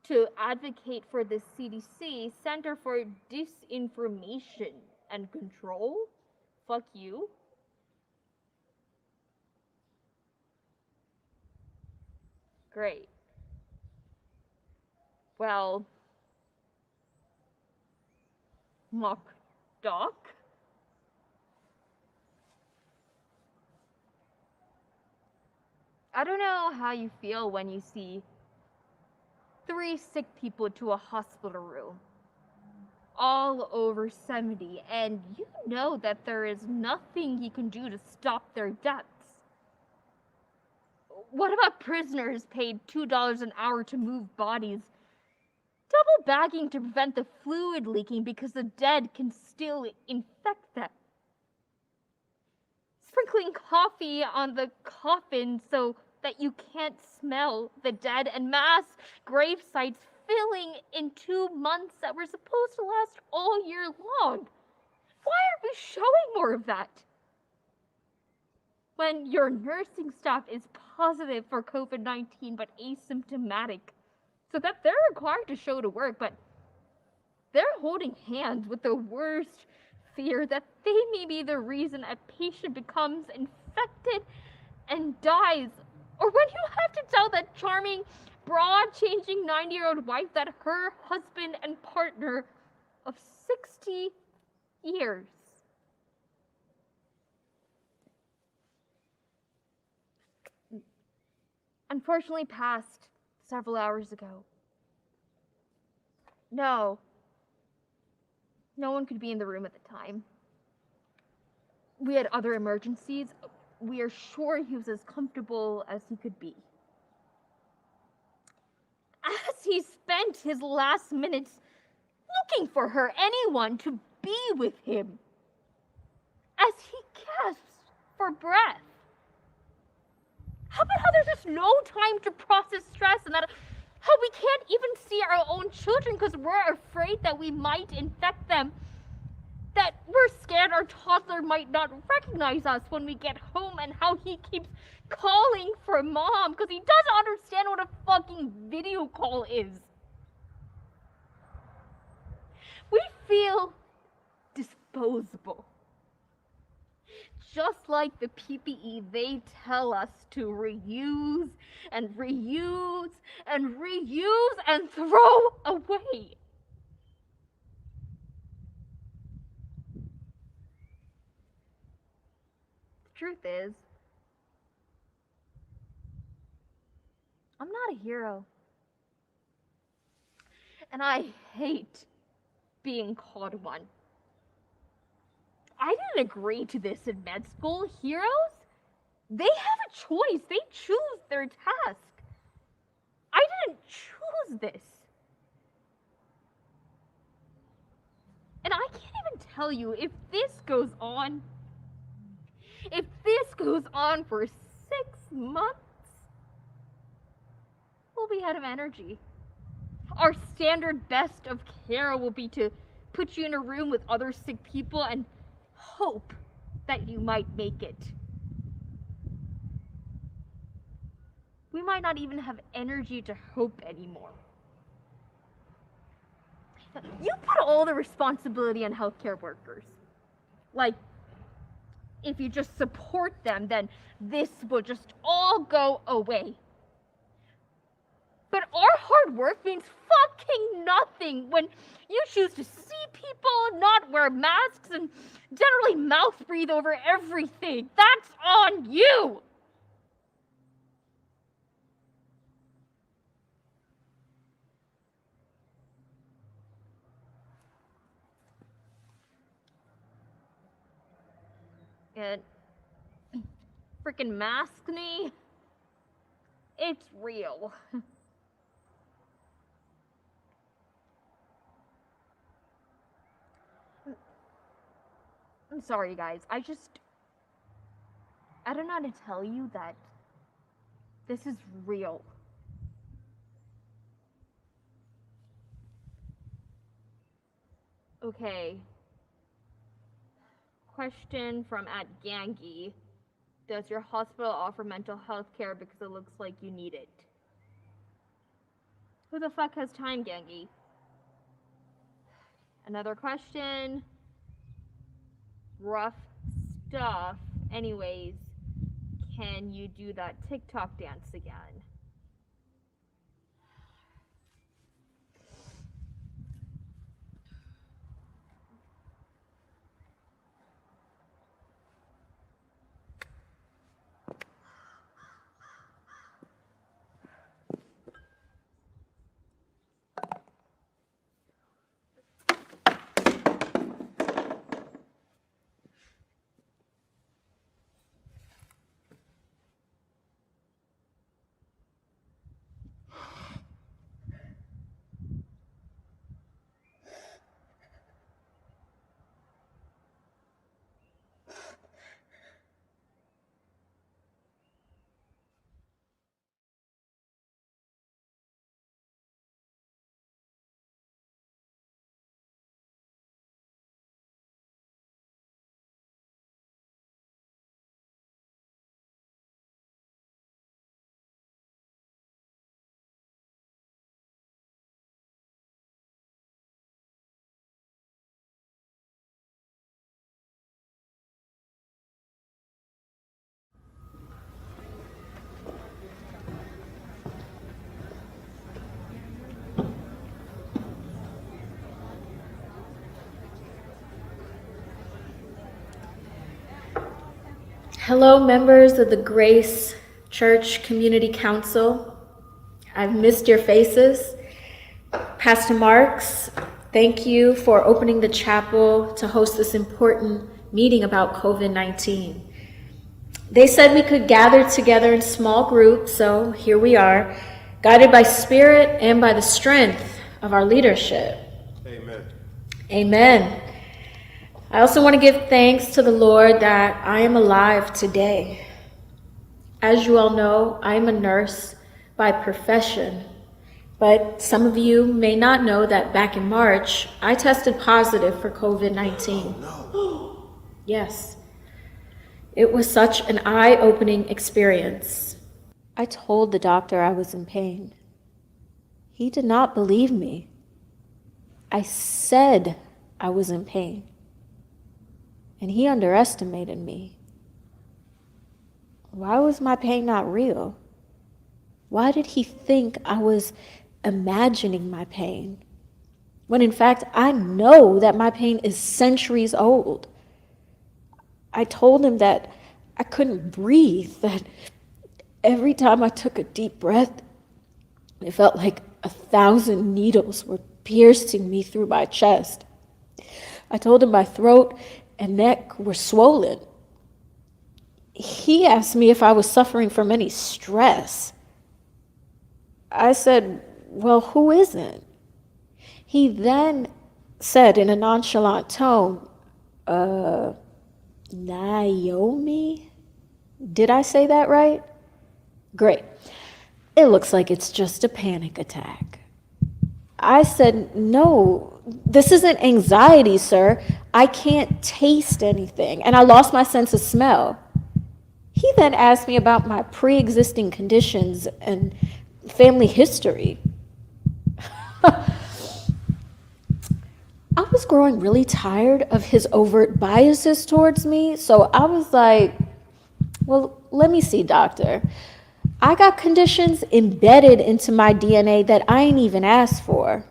to advocate for the CDC, Center for Disinformation and Control. Fuck you. Great. Well, Mock Doc? I don't know how you feel when you see 3 sick people to a hospital room, all over 70, and you know that there is nothing you can do to stop their deaths. What about prisoners paid $2 an hour to move bodies, double bagging to prevent the fluid leaking because the dead can still infect them? Sprinkling coffee on the coffin so that you can't smell the dead, and mass grave sites filling in 2 months that were supposed to last all year long. Why aren't we showing more of that? When your nursing staff is positive for COVID-19 but asymptomatic, so that they're required to show to work, but they're holding hands with the worst fear that they may be the reason a patient becomes infected and dies. Or when you have to tell that charming, bra-changing 90-year-old wife that her husband and partner of 60 years unfortunately passed several hours ago. No one could be in the room at the time. We had other emergencies. We are sure he was as comfortable as he could be. As he spent his last minutes looking for her, anyone to be with him, as he gasped for breath. How about how there's just no time to process stress, and that how we can't even see our own children because we're afraid that we might infect them, that we're scared our toddler might not recognize us when we get home, and how he keeps calling for mom because he doesn't understand what a fucking video call is. We feel disposable. Just like the PPE they tell us to reuse and reuse and reuse and throw away. The truth is, I'm not a hero. And I hate being called one. I didn't agree to this in med school. Heroes? They have a choice. They choose their task. I didn't choose this. And I can't even tell you if this goes on for 6 months, we'll be out of energy. Our standard best of care will be to put you in a room with other sick people and hope that you might make it. We might not even have energy to hope anymore. You put all the responsibility on healthcare workers. Like, if you just support them, then this will just all go away. But our hard work means fucking nothing when you choose to see people, not wear masks, and generally mouth breathe over everything. That's on you! And freaking Matinee, it's real. I'm sorry, guys. I don't know how to tell you that this is real. Okay. Question from @Gangi. Does your hospital offer mental health care because it looks like you need it? Who the fuck has time, Gangi? Another question. Rough stuff. Anyways, can you do that TikTok dance again? Hello, members of the Grace Church Community Council. I've missed your faces. Pastor Marks, thank you for opening the chapel to host this important meeting about COVID-19. They said we could gather together in small groups, so here we are, guided by Spirit and by the strength of our leadership. Amen. Amen. I also want to give thanks to the Lord that I am alive today. As you all know, I am a nurse by profession, but some of you may not know that back in March, I tested positive for COVID-19. No. Yes. It was such an eye-opening experience. I told the doctor I was in pain. He did not believe me. I said I was in pain, and he underestimated me. Why was my pain not real? Why did he think I was imagining my pain? When in fact, I know that my pain is centuries old. I told him that I couldn't breathe, that every time I took a deep breath, it felt like 1,000 needles were piercing me through my chest. I told him my throat and neck were swollen. He asked me if I was suffering from any stress. I said, well, who isn't? He then said in a nonchalant tone, Naomi? Did I say that right? Great. It looks like it's just a panic attack. I said, no, this isn't anxiety, sir. I can't taste anything, and I lost my sense of smell. He then asked me about my pre-existing conditions and family history. I was growing really tired of his overt biases towards me, so I was like, well, let me see, doctor. I got conditions embedded into my DNA that I ain't even asked for.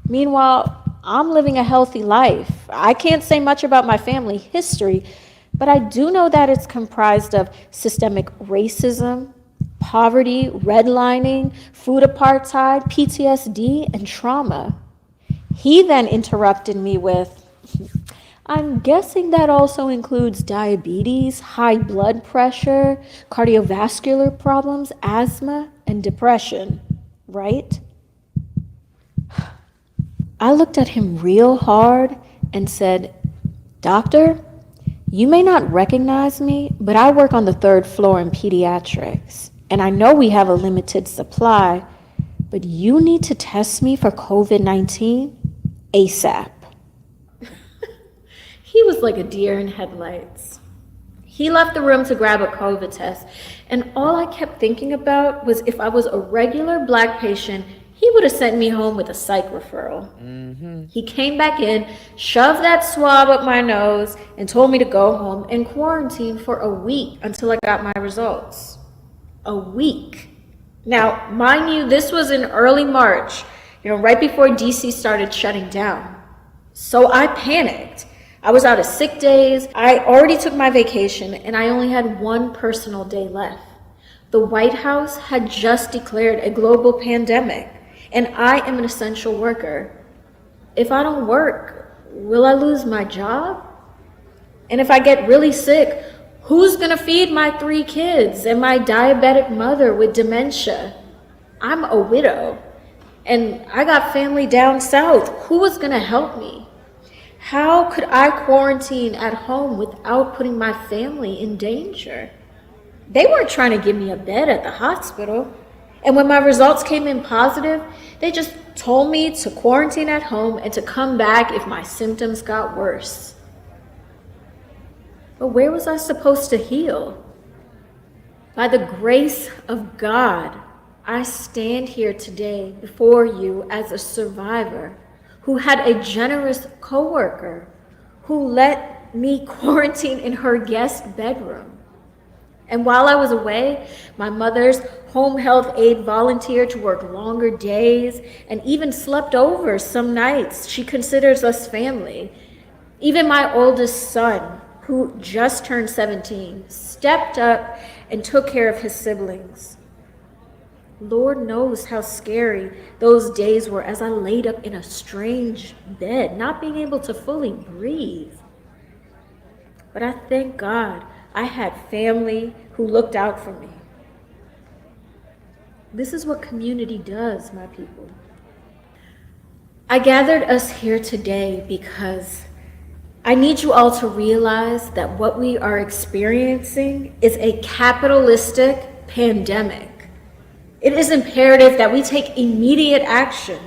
Meanwhile, I'm living a healthy life. I can't say much about my family history, but I do know that it's comprised of systemic racism, poverty, redlining, food apartheid, PTSD, and trauma. He then interrupted me with, I'm guessing that also includes diabetes, high blood pressure, cardiovascular problems, asthma, and depression, right? I looked at him real hard and said, Doctor, you may not recognize me, but I work on the 3rd floor in pediatrics, and I know we have a limited supply, but you need to test me for COVID-19 ASAP. He was like a deer in headlights. He left the room to grab a COVID test, and all I kept thinking about was if I was a regular Black patient, he would have sent me home with a psych referral. He came back in, shoved that swab up my nose, and told me to go home and quarantine for a week until I got my results. A week. Now, mind you, this was in early March, right before DC started shutting down. So I panicked. I was out of sick days, I already took my vacation, and I only had one personal day left. The White House had just declared a global pandemic, and I am an essential worker. If I don't work, will I lose my job? And if I get really sick, who's gonna feed my 3 kids and my diabetic mother with dementia? I'm a widow, and I got family down south. Who was gonna help me? How could I quarantine at home without putting my family in danger? They weren't trying to give me a bed at the hospital. And when my results came in positive, they just told me to quarantine at home and to come back if my symptoms got worse. But where was I supposed to heal? By the grace of God, I stand here today before you as a survivor who had a generous coworker who let me quarantine in her guest bedroom. And while I was away, my mother's home health aide volunteered to work longer days and even slept over some nights. She considers us family. Even my oldest son, who just turned 17, stepped up and took care of his siblings. Lord knows how scary those days were as I laid up in a strange bed, not being able to fully breathe. But I thank God I had family who looked out for me. This is what community does, my people. I gathered us here today because I need you all to realize that what we are experiencing is a capitalistic pandemic. It is imperative that we take immediate action.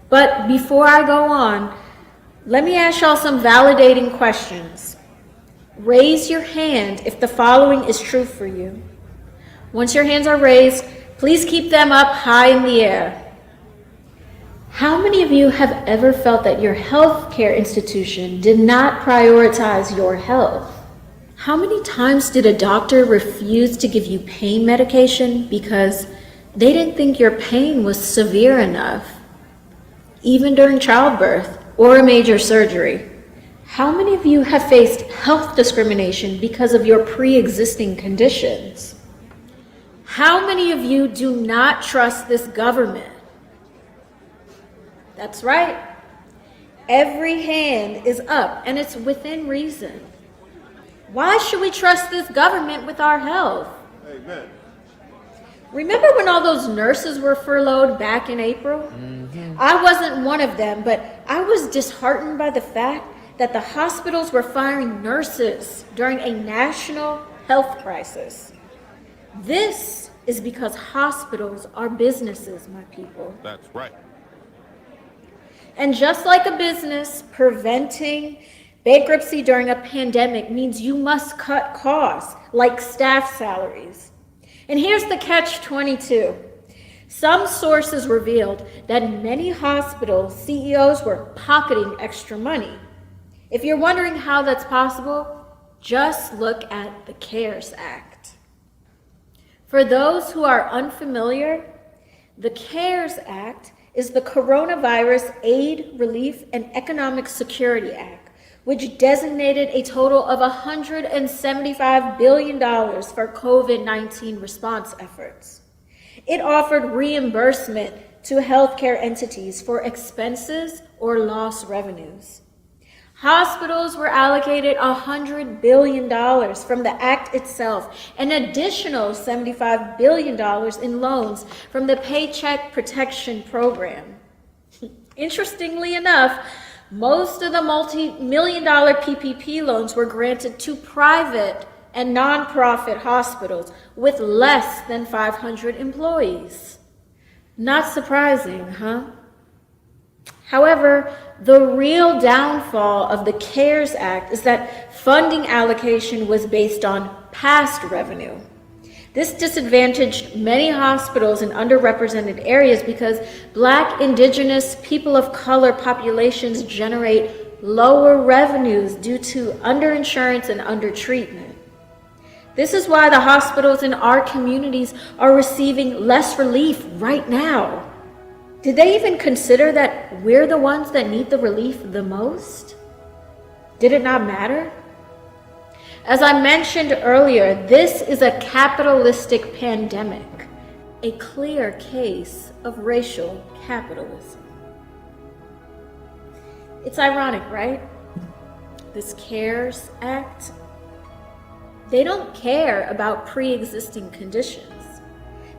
But before I go on, let me ask y'all some validating questions. Raise your hand if the following is true for you. Once your hands are raised, please keep them up high in the air. How many of you have ever felt that your healthcare institution did not prioritize your health? How many times did a doctor refuse to give you pain medication because they didn't think your pain was severe enough, even during childbirth or a major surgery? How many of you have faced health discrimination because of your pre-existing conditions? How many of you do not trust this government? That's right. Every hand is up, and it's within reason. Why should we trust this government with our health? Amen. Remember when all those nurses were furloughed back in April? I wasn't one of them, but I was disheartened by the fact that the hospitals were firing nurses during a national health crisis. This is because hospitals are businesses, my people. That's right. And just like a business, preventing bankruptcy during a pandemic means you must cut costs like staff salaries. And here's the catch-22. Some sources revealed that many hospital CEOs were pocketing extra money. If you're wondering how that's possible, just look at the CARES Act. For those who are unfamiliar, the CARES Act is the Coronavirus Aid, Relief, and Economic Security Act, which designated a total of $175 billion for COVID-19 response efforts. It offered reimbursement to healthcare entities for expenses or lost revenues. Hospitals were allocated $100 billion from the act itself, an additional $75 billion in loans from the Paycheck Protection Program. Interestingly enough, most of the multi-million-dollar PPP loans were granted to private and nonprofit hospitals with less than 500 employees. Not surprising, huh? However, the real downfall of the CARES Act is that funding allocation was based on past revenue. This disadvantaged many hospitals in underrepresented areas because Black, Indigenous, people of color populations generate lower revenues due to underinsurance and undertreatment. This is why the hospitals in our communities are receiving less relief right now. Did they even consider that we're the ones that need the relief the most? Did it not matter? As I mentioned earlier, this is a capitalistic pandemic, a clear case of racial capitalism. It's ironic, right? This CARES Act, they don't care about pre-existing conditions.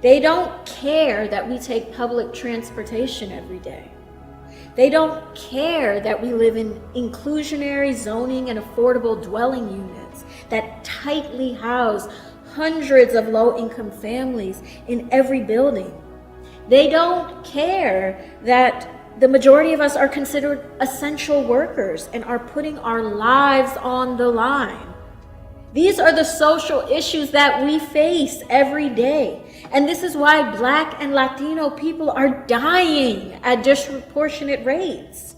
They don't care that we take public transportation every day. They don't care that we live in inclusionary zoning and affordable dwelling units that tightly house hundreds of low-income families in every building. They don't care that the majority of us are considered essential workers and are putting our lives on the line. These are the social issues that we face every day. And this is why Black and Latino people are dying at disproportionate rates.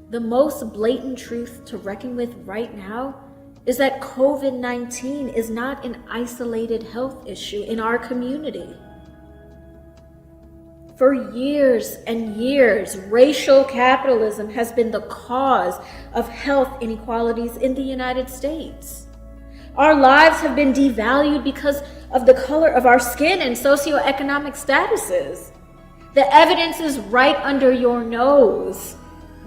The most blatant truth to reckon with right now is that COVID-19 is not an isolated health issue in our community. For years and years, racial capitalism has been the cause of health inequalities in the United States. Our lives have been devalued because of the color of our skin and socioeconomic statuses. The evidence is right under your nose.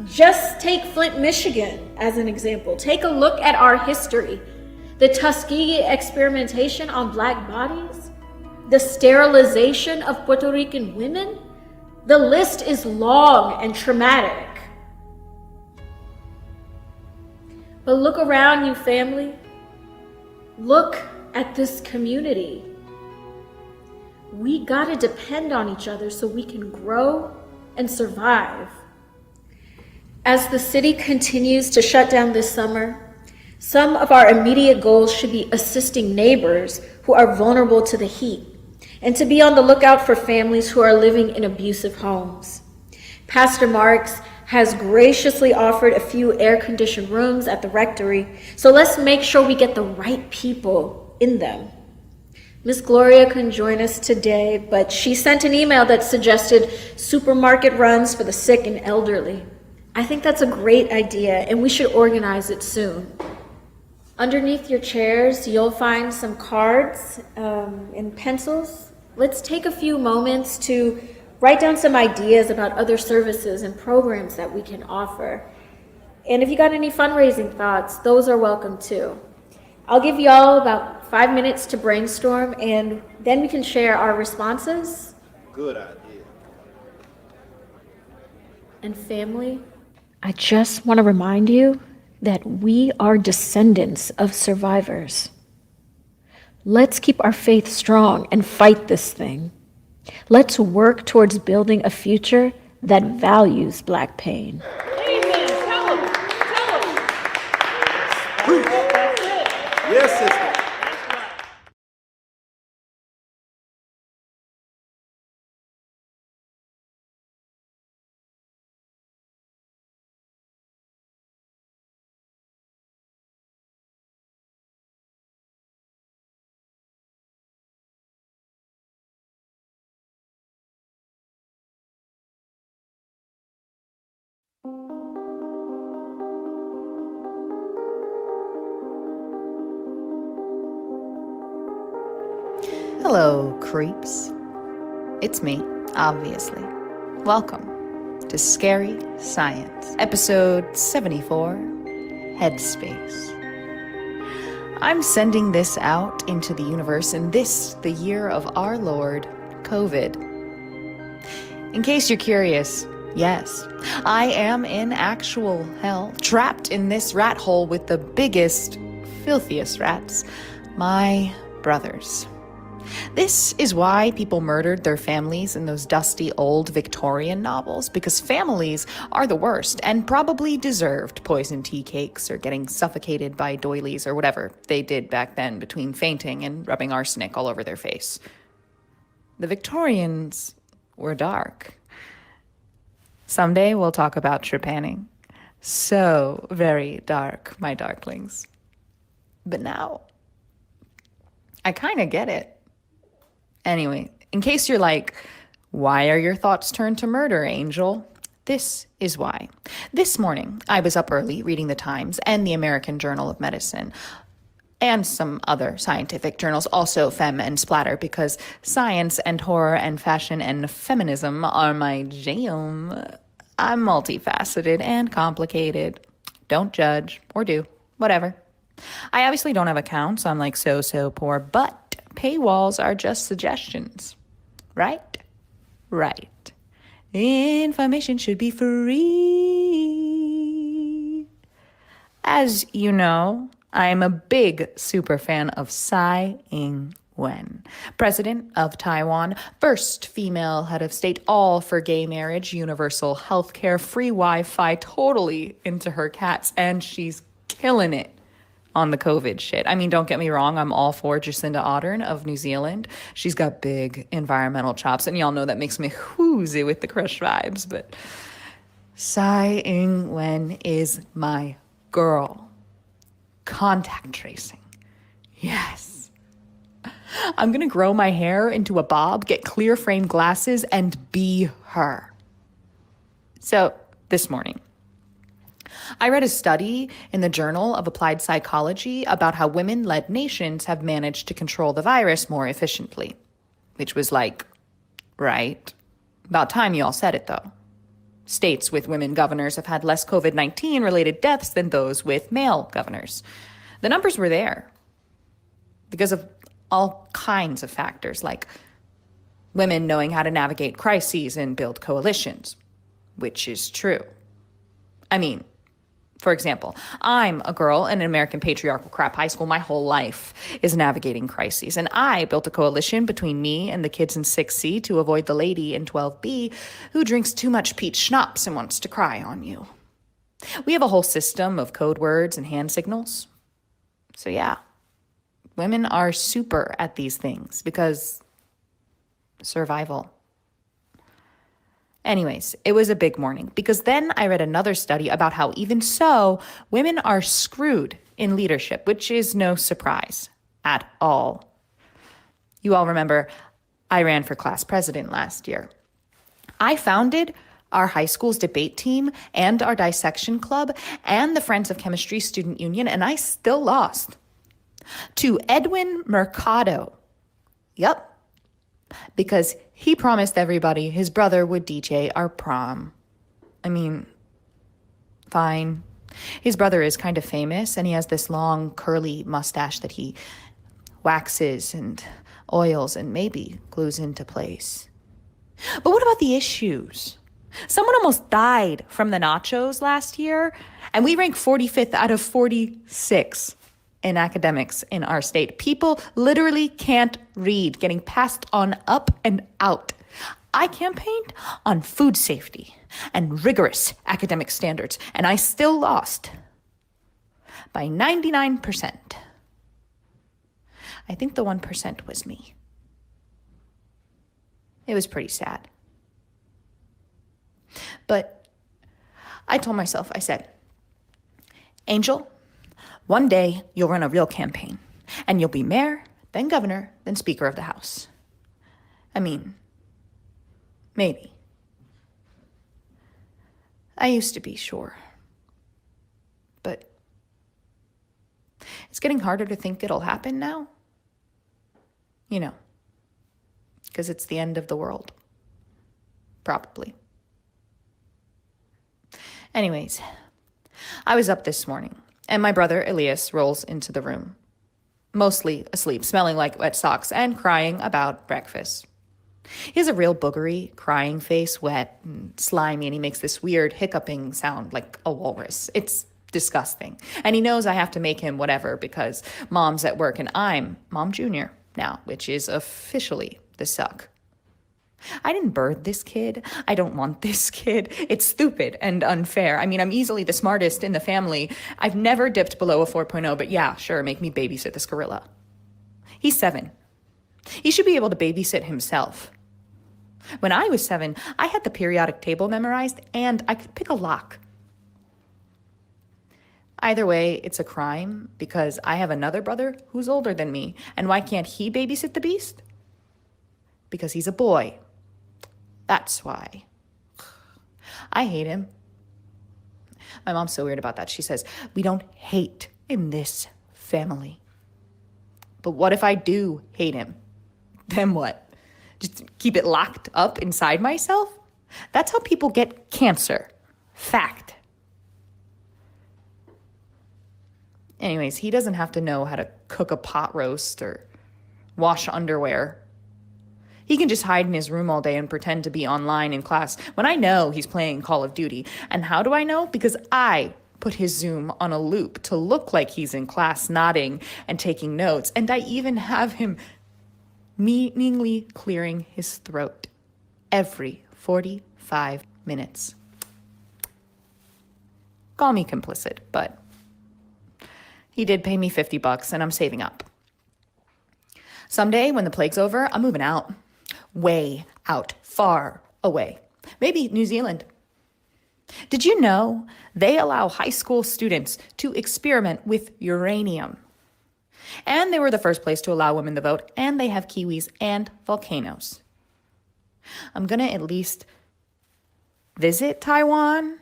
Just take Flint, Michigan as an example. Take a look at our history. The Tuskegee experimentation on Black bodies, the sterilization of Puerto Rican women. The list is long and traumatic. But look around you, family. Look at this community. We gotta depend on each other so we can grow and survive. As the city continues to shut down this summer, some of our immediate goals should be assisting neighbors who are vulnerable to the heat and to be on the lookout for families who are living in abusive homes. Pastor Marks has graciously offered a few air-conditioned rooms at the rectory, so let's make sure we get the right people in them. Miss Gloria couldn't join us today, but she sent an email that suggested supermarket runs for the sick and elderly. I think that's a great idea, and we should organize it soon. Underneath your chairs, you'll find some cards and pencils. Let's take a few moments to write down some ideas about other services and programs that we can offer. And if you got any fundraising thoughts, those are welcome too. I'll give you all about 5 minutes to brainstorm, and then we can share our responses. Good idea. And family, I just want to remind you that we are descendants of survivors. Let's keep our faith strong and fight this thing. Let's work towards building a future that values Black pain. Amen. Tell them. Yes, sister. Hello, creeps. It's me, obviously. Welcome to Scary Science, episode 74, Headspace. I'm sending this out into the universe in this, the year of our Lord, COVID. In case you're curious, yes, I am in actual hell, trapped in this rat hole with the biggest, filthiest rats, my brothers. This is why people murdered their families in those dusty old Victorian novels, because families are the worst and probably deserved poisoned tea cakes or getting suffocated by doilies or whatever they did back then between fainting and rubbing arsenic all over their face. The Victorians were dark. Someday we'll talk about trepanning. So very dark, my darklings. But now, I kind of get it. Anyway, in case you're like, why are your thoughts turned to murder, Angel? This is why. This morning, I was up early reading the Times and the American Journal of Medicine, and some other scientific journals, also Femme and Splatter, because science and horror and fashion and feminism are my jam. I'm multifaceted and complicated. Don't judge, or do, whatever. I obviously don't have accounts, so I'm like so poor, but paywalls are just suggestions, right? Right. Information should be free. As you know, I'm a big super fan of Tsai Ing-wen, president of Taiwan, first female head of state, all for gay marriage, universal healthcare, free Wi-Fi, totally into her cats, and she's killing it on the COVID shit. I mean, don't get me wrong, I'm all for Jacinda Ardern of New Zealand. She's got big environmental chops, and y'all know that makes me woozy with the crush vibes, but Tsai Ing-wen is my girl. Contact tracing. Yes. I'm gonna grow my hair into a bob, get clear frame glasses, and be her. So, this morning, I read a study in the Journal of Applied Psychology about how women-led nations have managed to control the virus more efficiently. Which was like, right? About time you all said it, though. States with women governors have had less COVID-19 related deaths than those with male governors. The numbers were there because of all kinds of factors, like women knowing how to navigate crises and build coalitions, which is true. I mean, for example, I'm a girl in an American patriarchal crap high school. My whole life is navigating crises. And I built a coalition between me and the kids in 6C to avoid the lady in 12B who drinks too much peach schnapps and wants to cry on you. We have a whole system of code words and hand signals. So yeah, women are super at these things because survival. Anyways, it was a big morning because then I read another study about how even so, women are screwed in leadership, which is no surprise at all. You all remember I ran for class president last year. I founded our high school's debate team and our dissection club and the Friends of Chemistry Student Union, and I still lost to Edwin Mercado. Yep. Because he promised everybody his brother would DJ our prom. I mean, fine. His brother is kind of famous, and he has this long, curly mustache that he waxes and oils and maybe glues into place. But what about the issues? Someone almost died from the nachos last year, and we rank 45th out of 46 in academics in our state. People literally can't read, getting passed on up and out. I campaigned on food safety and rigorous academic standards, and I still lost by 99%. I think the 1% was me. It was pretty sad. But I told myself, I said, Angel, one day you'll run a real campaign, and you'll be mayor, then governor, then Speaker of the House. I mean, maybe. I used to be sure. But it's getting harder to think it'll happen now. You know, because it's the end of the world. Probably. Anyways, I was up this morning, and my brother Elias rolls into the room, mostly asleep, smelling like wet socks, and crying about breakfast. He has a real boogery, crying face, wet and slimy, and he makes this weird hiccuping sound like a walrus. It's disgusting. And he knows I have to make him whatever because Mom's at work and I'm Mom Junior now, which is officially the suck. I didn't birth this kid. I don't want this kid. It's stupid and unfair. I mean, I'm easily the smartest in the family. I've never dipped below a 4.0, but yeah, sure, make me babysit this gorilla. He's 7. He should be able to babysit himself. When I was 7, I had the periodic table memorized and I could pick a lock. Either way, it's a crime because I have another brother who's older than me. And why can't he babysit the beast? Because he's a boy. That's why. I hate him. My mom's so weird about that. She says, we don't hate in this family. But what if I do hate him? Then what? Just keep it locked up inside myself? That's how people get cancer. Fact. Anyways, he doesn't have to know how to cook a pot roast or wash underwear. He can just hide in his room all day and pretend to be online in class when I know he's playing Call of Duty. And how do I know? Because I put his Zoom on a loop to look like he's in class nodding and taking notes. And I even have him meaningly clearing his throat every 45 minutes. Call me complicit, but he did pay me $50 and I'm saving up. Someday when the plague's over, I'm moving out. Way out, far away. Maybe New Zealand. Did you know they allow high school students to experiment with uranium? And they were the first place to allow women to vote, and they have kiwis and volcanoes. I'm gonna at least visit Taiwan,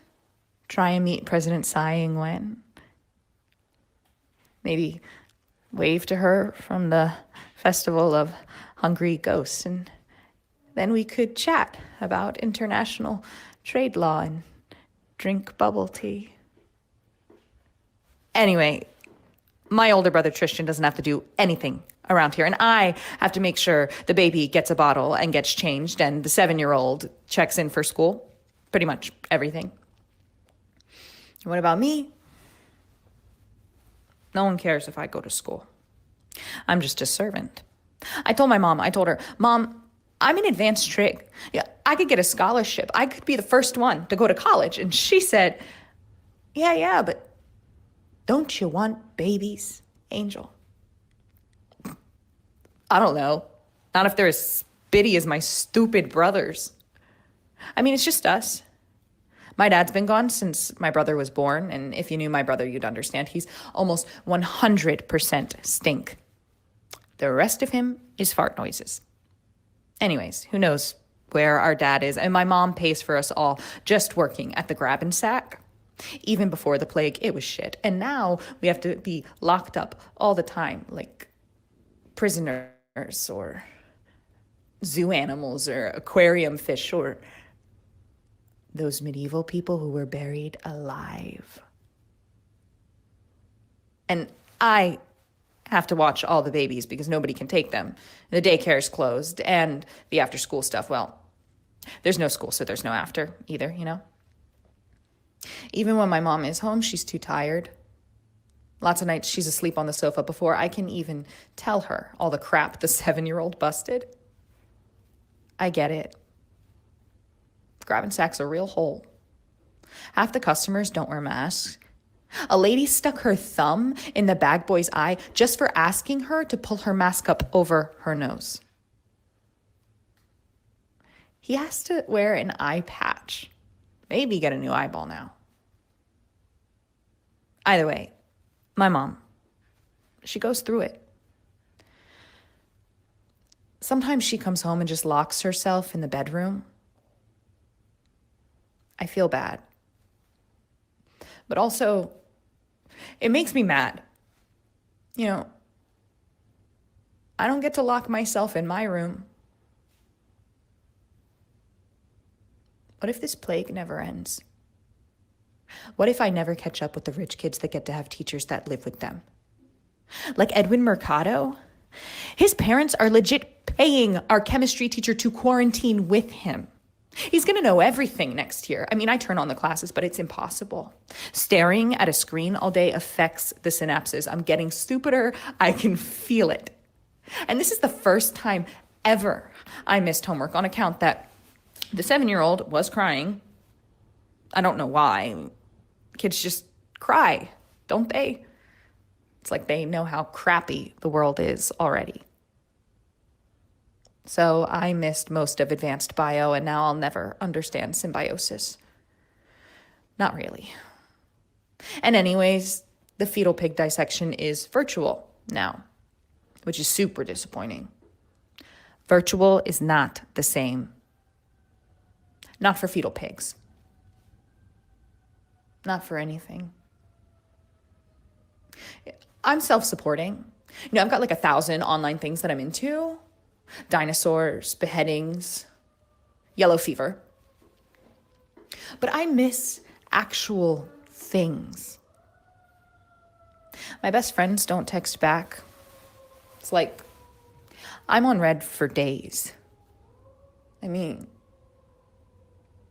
try and meet President Tsai Ing-wen. Maybe wave to her from the Festival of Hungry Ghosts, and then we could chat about international trade law and drink bubble tea. Anyway, my older brother Tristan doesn't have to do anything around here, and I have to make sure the baby gets a bottle and gets changed, and the 7-year-old checks in for school. Pretty much everything. What about me? No one cares if I go to school. I'm just a servant. I told her, Mom, I'm an advanced trig. Yeah, I could get a scholarship. I could be the first one to go to college. And she said, yeah, but don't you want babies, Angel? I don't know. Not if they're as bitty as my stupid brothers. I mean, it's just us. My dad's been gone since my brother was born, and if you knew my brother, you'd understand. He's almost 100% stink. The rest of him is fart noises. Anyways, who knows where our dad is, and my mom pays for us all just working at the grab and sack. Even before the plague, it was shit. And now we have to be locked up all the time, like prisoners or zoo animals or aquarium fish or those medieval people who were buried alive. And I have to watch all the babies because nobody can take them. The daycare's closed, and the after-school stuff, well, there's no school, so there's no after either, you know? Even when my mom is home, she's too tired. Lots of nights she's asleep on the sofa before I can even tell her all the crap the 7-year-old busted. I get it. Grab and sack's a real hole. Half the customers don't wear masks. A lady stuck her thumb in the bag boy's eye just for asking her to pull her mask up over her nose. He has to wear an eye patch. Maybe get a new eyeball now. Either way, my mom, she goes through it. Sometimes she comes home and just locks herself in the bedroom. I feel bad. But also, it makes me mad. You know, I don't get to lock myself in my room. What if this plague never ends? What if I never catch up with the rich kids that get to have teachers that live with them? Like Edwin Mercado? His parents are legit paying our chemistry teacher to quarantine with him. He's gonna know everything next year. I mean, I turn on the classes, but it's impossible. Staring at a screen all day affects the synapses. I'm getting stupider. I can feel it. And this is the first time ever I missed homework on account that the 7-year-old was crying. I don't know why. Kids just cry, don't they? It's like they know how crappy the world is already. So I missed most of advanced bio, and now I'll never understand symbiosis. Not really. And anyways, the fetal pig dissection is virtual now, which is super disappointing. Virtual is not the same. Not for fetal pigs. Not for anything. I'm self-supporting. You know, I've got like 1,000 online things that I'm into. Dinosaurs, beheadings, yellow fever. But I miss actual things. My best friends don't text back. It's like I'm on red for days. I mean,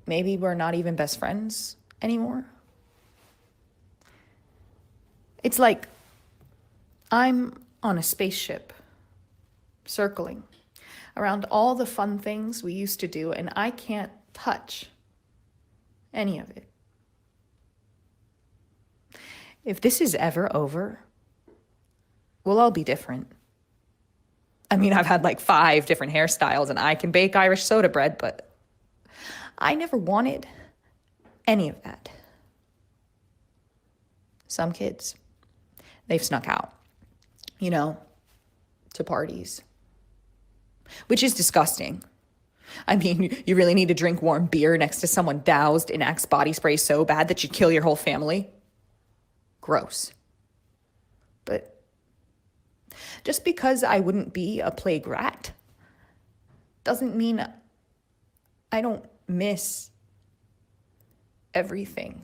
maybe we're not even best friends anymore. It's like I'm on a spaceship circling around all the fun things we used to do, and I can't touch any of it. If this is ever over, we'll all be different. I mean, I've had like 5 different hairstyles, and I can bake Irish soda bread, but I never wanted any of that. Some kids, they've snuck out, you know, to parties. Which is disgusting. I mean, you really need to drink warm beer next to someone doused in Axe body spray so bad that you'd kill your whole family. Gross. But just because I wouldn't be a plague rat doesn't mean I don't miss everything.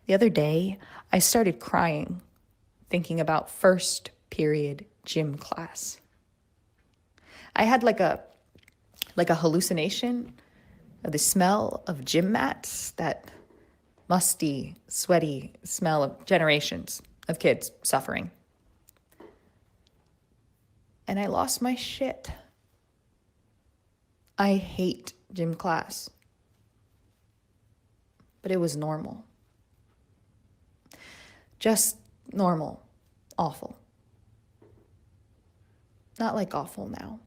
The other day, I started crying, thinking about first period gym class. I had like a hallucination of the smell of gym mats, that musty, sweaty smell of generations of kids suffering. And I lost my shit. I hate gym class. But it was normal. Just normal. Awful. Not like awful now.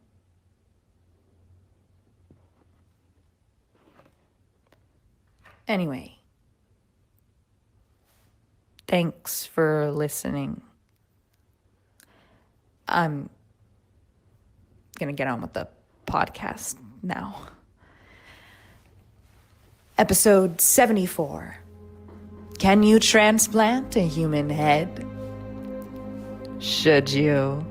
Anyway, thanks for listening. I'm gonna get on with the podcast now. Episode 74. Can you transplant a human head? Should you?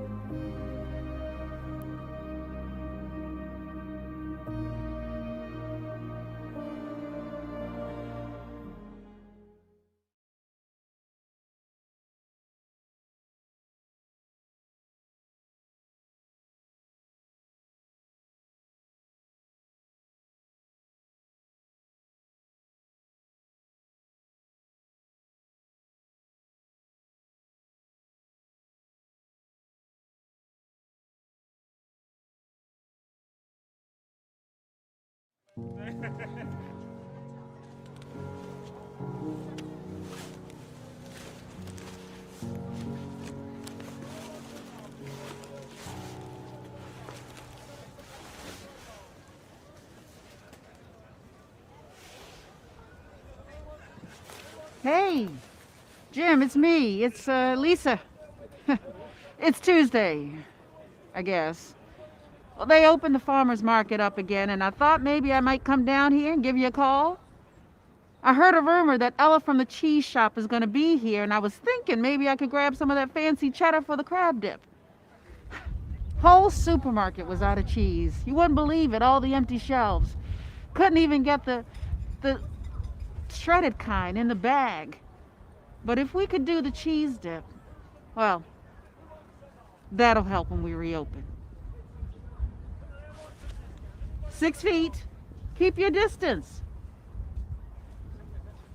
Hey, Jim, it's me. It's Lisa. It's Tuesday, I guess. Well, they opened the farmer's market up again, and I thought maybe I might come down here and give you a call. I heard a rumor that Ella from the cheese shop is going to be here, and I was thinking maybe I could grab some of that fancy cheddar for the crab dip. Whole supermarket was out of cheese. You wouldn't believe it, all the empty shelves. Couldn't even get the shredded kind in the bag. But if we could do the cheese dip, well, that'll help when we reopen. 6 feet. Keep your distance.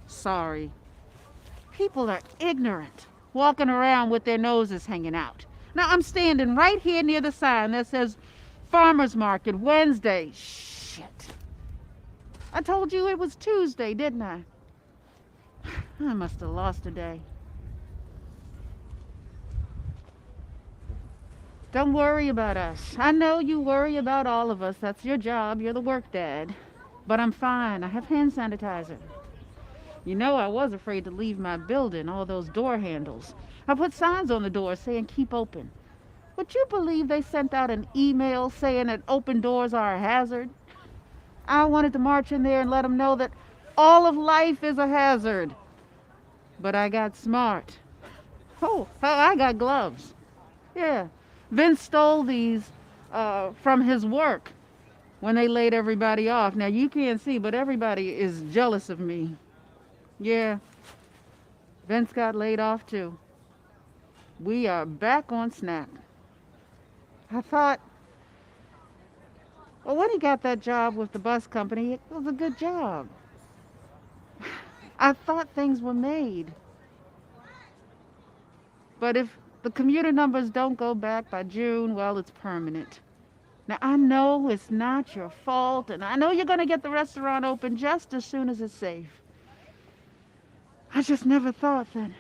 Sorry. People are ignorant, walking around with their noses hanging out. Now, I'm standing right here near the sign that says Farmer's Market, Wednesday. Shit. I told you it was Tuesday, didn't I? I must have lost a day. Don't worry about us. I know you worry about all of us. That's your job. You're the work dad. But I'm fine. I have hand sanitizer. You know, I was afraid to leave my building, all those door handles. I put signs on the door saying keep open. Would you believe they sent out an email saying that open doors are a hazard? I wanted to march in there and let them know that all of life is a hazard. But I got smart. Oh, I got gloves. Yeah. Vince stole these from his work when they laid everybody off. Now, you can't see, but everybody is jealous of me. Yeah. Vince got laid off, too. We are back on Snap. I thought, well, when he got that job with the bus company, it was a good job. I thought things were made. But if the commuter numbers don't go back by June, well, it's permanent. Now, I know it's not your fault, and I know you're going to get the restaurant open just as soon as it's safe. I just never thought that.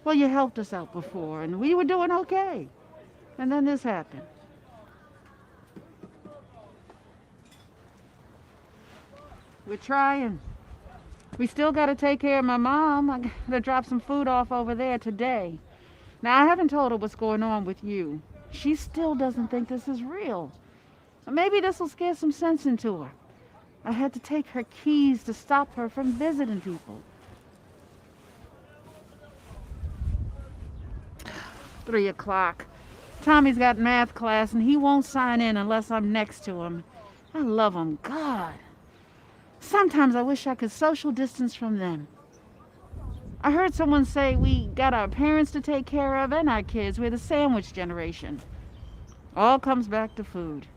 Well, you helped us out before, and we were doing okay. And then this happened. We're trying. We still got to take care of my mom. I got to drop some food off over there today. Now, I haven't told her what's going on with you. She still doesn't think this is real. Maybe this will scare some sense into her. I had to take her keys to stop her from visiting people. 3 o'clock. Tommy's got math class, and he won't sign in unless I'm next to him. I love him. God. Sometimes I wish I could social distance from them. I heard someone say we got our parents to take care of and our kids. We're the sandwich generation. All comes back to food.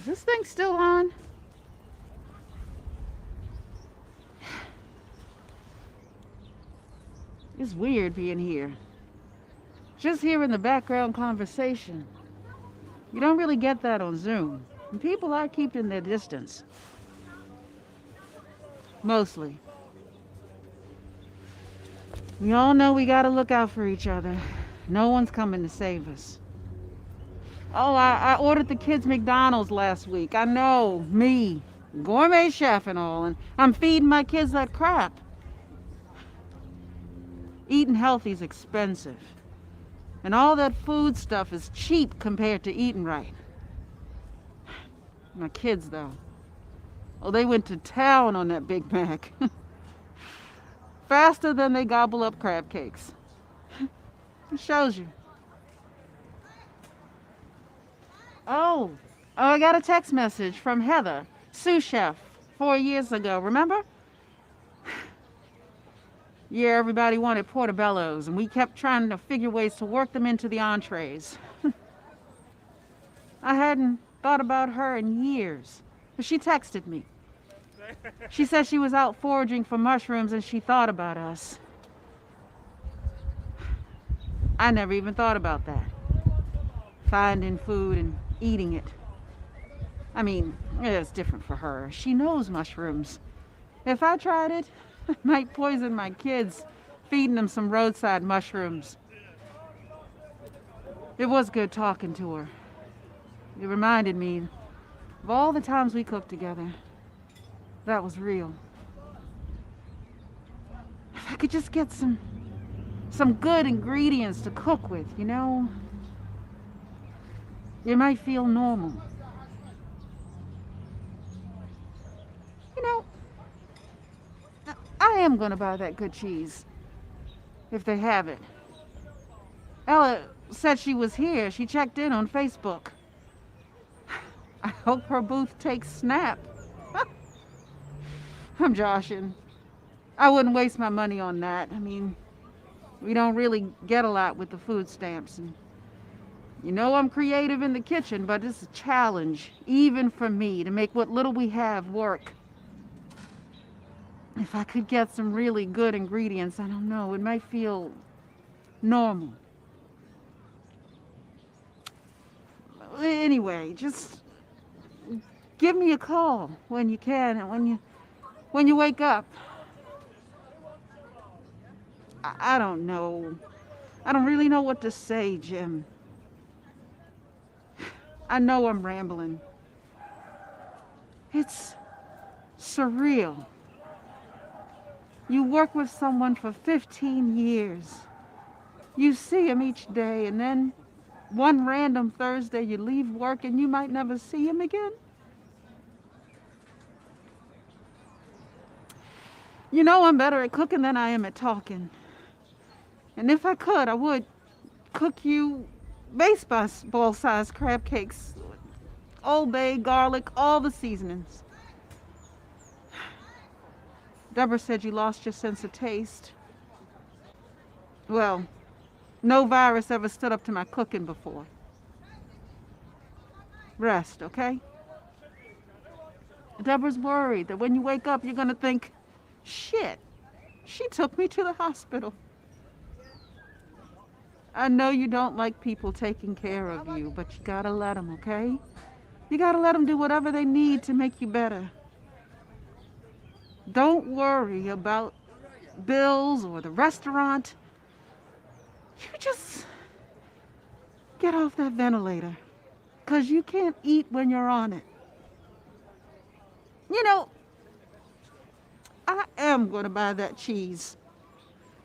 Is this thing still on? It's weird being here. Just hearing the background conversation. You don't really get that on Zoom. And people are keeping their distance. Mostly. We all know we gotta look out for each other. No one's coming to save us. Oh, I ordered the kids McDonald's last week. I know, me, gourmet chef and all, and I'm feeding my kids that crap. Eating healthy is expensive. And all that food stuff is cheap compared to eating right. My kids, though. Oh, they went to town on that Big Mac. Faster than they gobble up crab cakes. It shows you. Oh, I got a text message from Heather, sous chef, 4 years ago, remember? Yeah, everybody wanted portobellos, and we kept trying to figure ways to work them into the entrees. I hadn't thought about her in years, but she texted me. She said she was out foraging for mushrooms and she thought about us. I never even thought about that. Finding food and eating it. I mean, it's different for her. She knows mushrooms. If I tried it, I might poison my kids, feeding them some roadside mushrooms. It was good talking to her. It reminded me of all the times we cooked together. That was real. If I could just get some good ingredients to cook with, you know, it might feel normal. You know, I am gonna buy that good cheese, if they have it. Ella said she was here. She checked in on Facebook. I hope her booth takes snap. I'm joshing. I wouldn't waste my money on that. I mean, we don't really get a lot with the food stamps. And you know I'm creative in the kitchen, but it's a challenge, even for me, to make what little we have work. If I could get some really good ingredients, I don't know, it might feel normal. Anyway, just give me a call when you can and when you wake up. I don't know. I don't really know what to say, Jim. I know I'm rambling. It's surreal. You work with someone for 15 years. You see him each day, and then one random Thursday you leave work and you might never see him again. You know I'm better at cooking than I am at talking. And if I could, I would cook you baseball-sized crab cakes. Old Bay, garlic, all the seasonings. Deborah said you lost your sense of taste. Well, no virus ever stood up to my cooking before. Rest, okay? Deborah's worried that when you wake up, you're gonna think, shit, she took me to the hospital. I know you don't like people taking care of you, but you gotta let them, okay? You gotta let them do whatever they need to make you better. Don't worry about bills or the restaurant. You just get off that ventilator, 'cause you can't eat when you're on it. You know, I am gonna buy that cheese.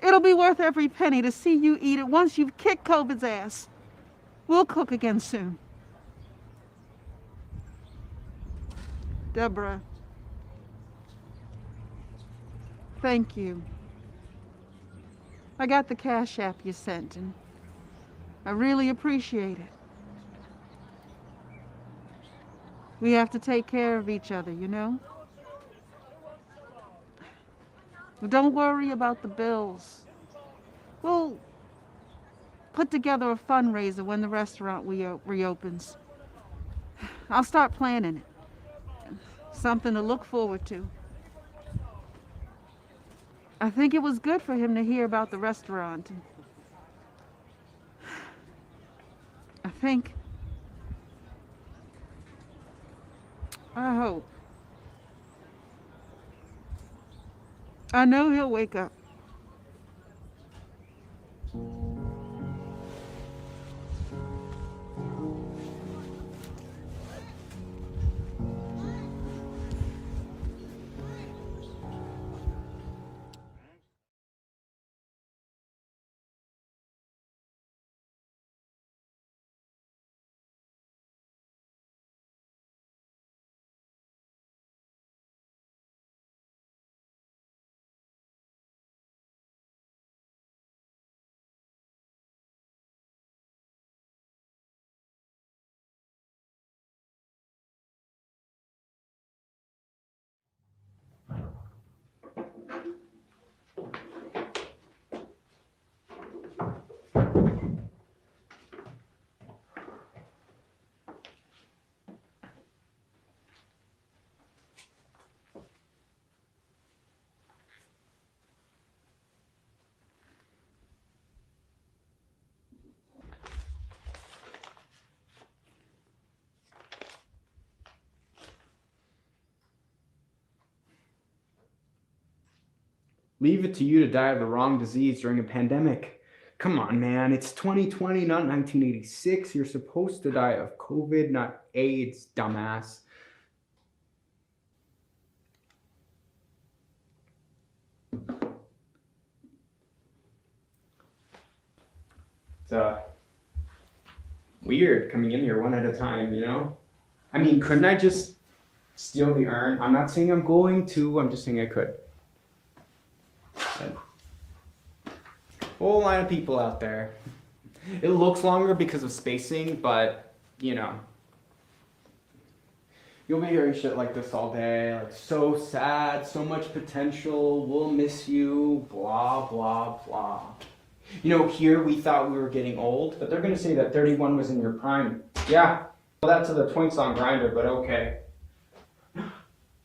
It'll be worth every penny to see you eat it once you've kicked COVID's ass. We'll cook again soon. Deborah, thank you. I got the Cash App you sent, and I really appreciate it. We have to take care of each other, you know? Don't worry about the bills. We'll put together a fundraiser when the restaurant reopens. I'll start planning it. Something to look forward to. I think it was good for him to hear about the restaurant. I hope. I know he'll wake up. Leave it to you to die of the wrong disease during a pandemic. Come on, man. It's 2020, not 1986. You're supposed to die of COVID, not AIDS, dumbass. It's weird coming in here one at a time, you know? I mean, couldn't I just steal the urn? I'm not saying I'm going to, I'm just saying I could. Whole line of people out there. It looks longer because of spacing, but you know, you'll be hearing shit like this all day, like so sad, so much potential, we'll miss you, blah, blah, blah. You know, here we thought we were getting old, but they're gonna say that 31 was in your prime. Yeah, well, that's to the Twinks on Grinder, but okay.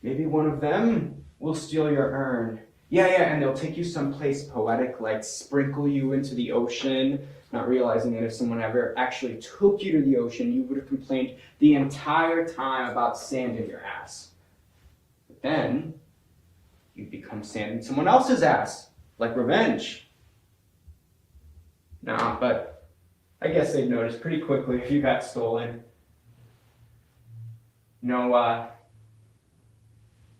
Maybe one of them will steal your urn. Yeah, and they'll take you someplace poetic, like sprinkle you into the ocean, not realizing that if someone ever actually took you to the ocean, you would have complained the entire time about sand in your ass. But then, you'd become sand in someone else's ass, like revenge. Nah, but I guess they'd notice pretty quickly if you got stolen. No,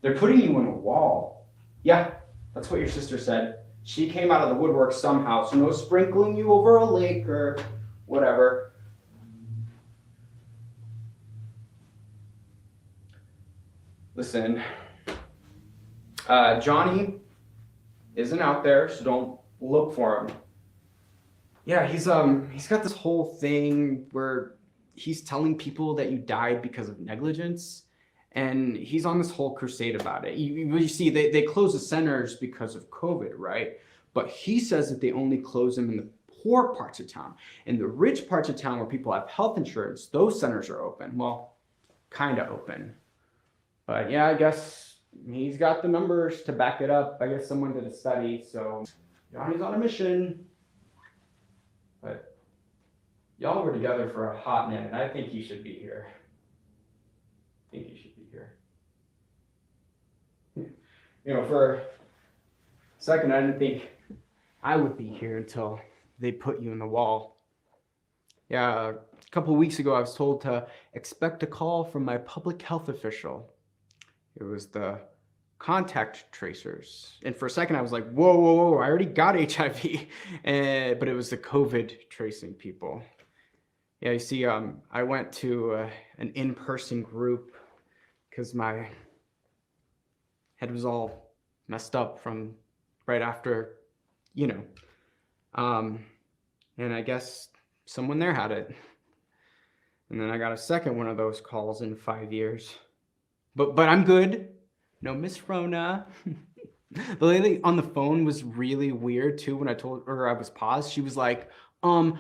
they're putting you in a wall. Yeah. That's what your sister said. She came out of the woodwork somehow, so no sprinkling you over a lake or whatever. Listen, Johnny isn't out there, so don't look for him. Yeah, he's got this whole thing where he's telling people that you died because of negligence. And he's on this whole crusade about it. You see, they close the centers because of COVID, right? But he says that they only close them in the poor parts of town. In the rich parts of town where people have health insurance, those centers are open. Well, kind of open. But yeah, I guess he's got the numbers to back it up. I guess someone did a study, so Johnny's on a mission. But y'all were together for a hot minute. I think he should be here. Here. You know, for a second, I didn't think I would be here until they put you in the wall. Yeah, a couple of weeks ago, I was told to expect a call from my public health official. It was the contact tracers. And for a second, I was like, whoa, I already got HIV. But it was the COVID tracing people. Yeah, you see, I went to an in-person group because my head was all messed up from right after, you know. And I guess someone there had it. And then I got a second one of those calls in 5 years. But I'm good. No Miss Rona. The lady on the phone was really weird too when I told her I was paused. She was like, and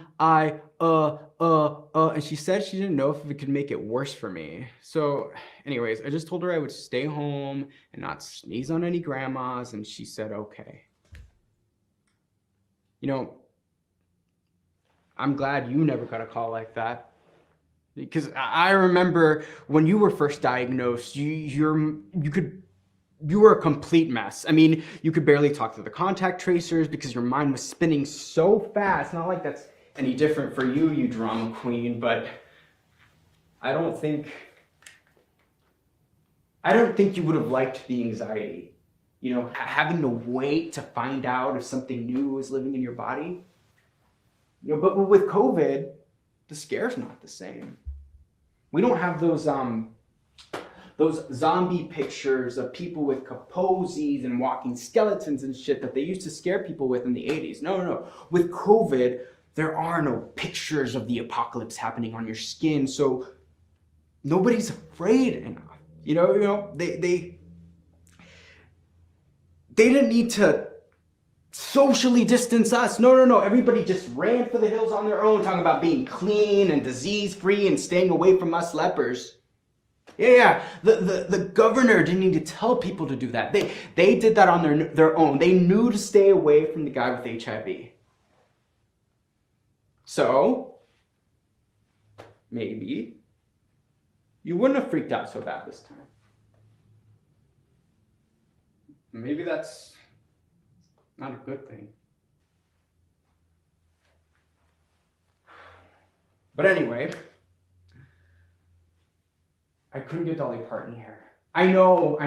she said she didn't know if it could make it worse for me. So anyways, I just told her I would stay home and not sneeze on any grandmas, and she said, okay. You know, I'm glad you never got a call like that. Because I remember when you were first diagnosed, you could you were a complete mess. I mean, you could barely talk to the contact tracers because your mind was spinning so fast. Not like that's any different for you, you drama queen, but I don't think you would have liked the anxiety. You know, having to wait to find out if something new is living in your body. You know, but with COVID, the scare's not the same. We don't have those zombie pictures of people with kaposies and walking skeletons and shit that they used to scare people with in the 80s. No. With COVID, there are no pictures of the apocalypse happening on your skin, so nobody's afraid enough. You know, they didn't need to socially distance us. No. Everybody just ran for the hills on their own, talking about being clean and disease-free and staying away from us lepers. Yeah. The governor didn't need to tell people to do that. They did that on their own. They knew to stay away from the guy with HIV. So, maybe you wouldn't have freaked out so bad this time. Maybe that's not a good thing. But anyway, I couldn't get Dolly Parton here. I know,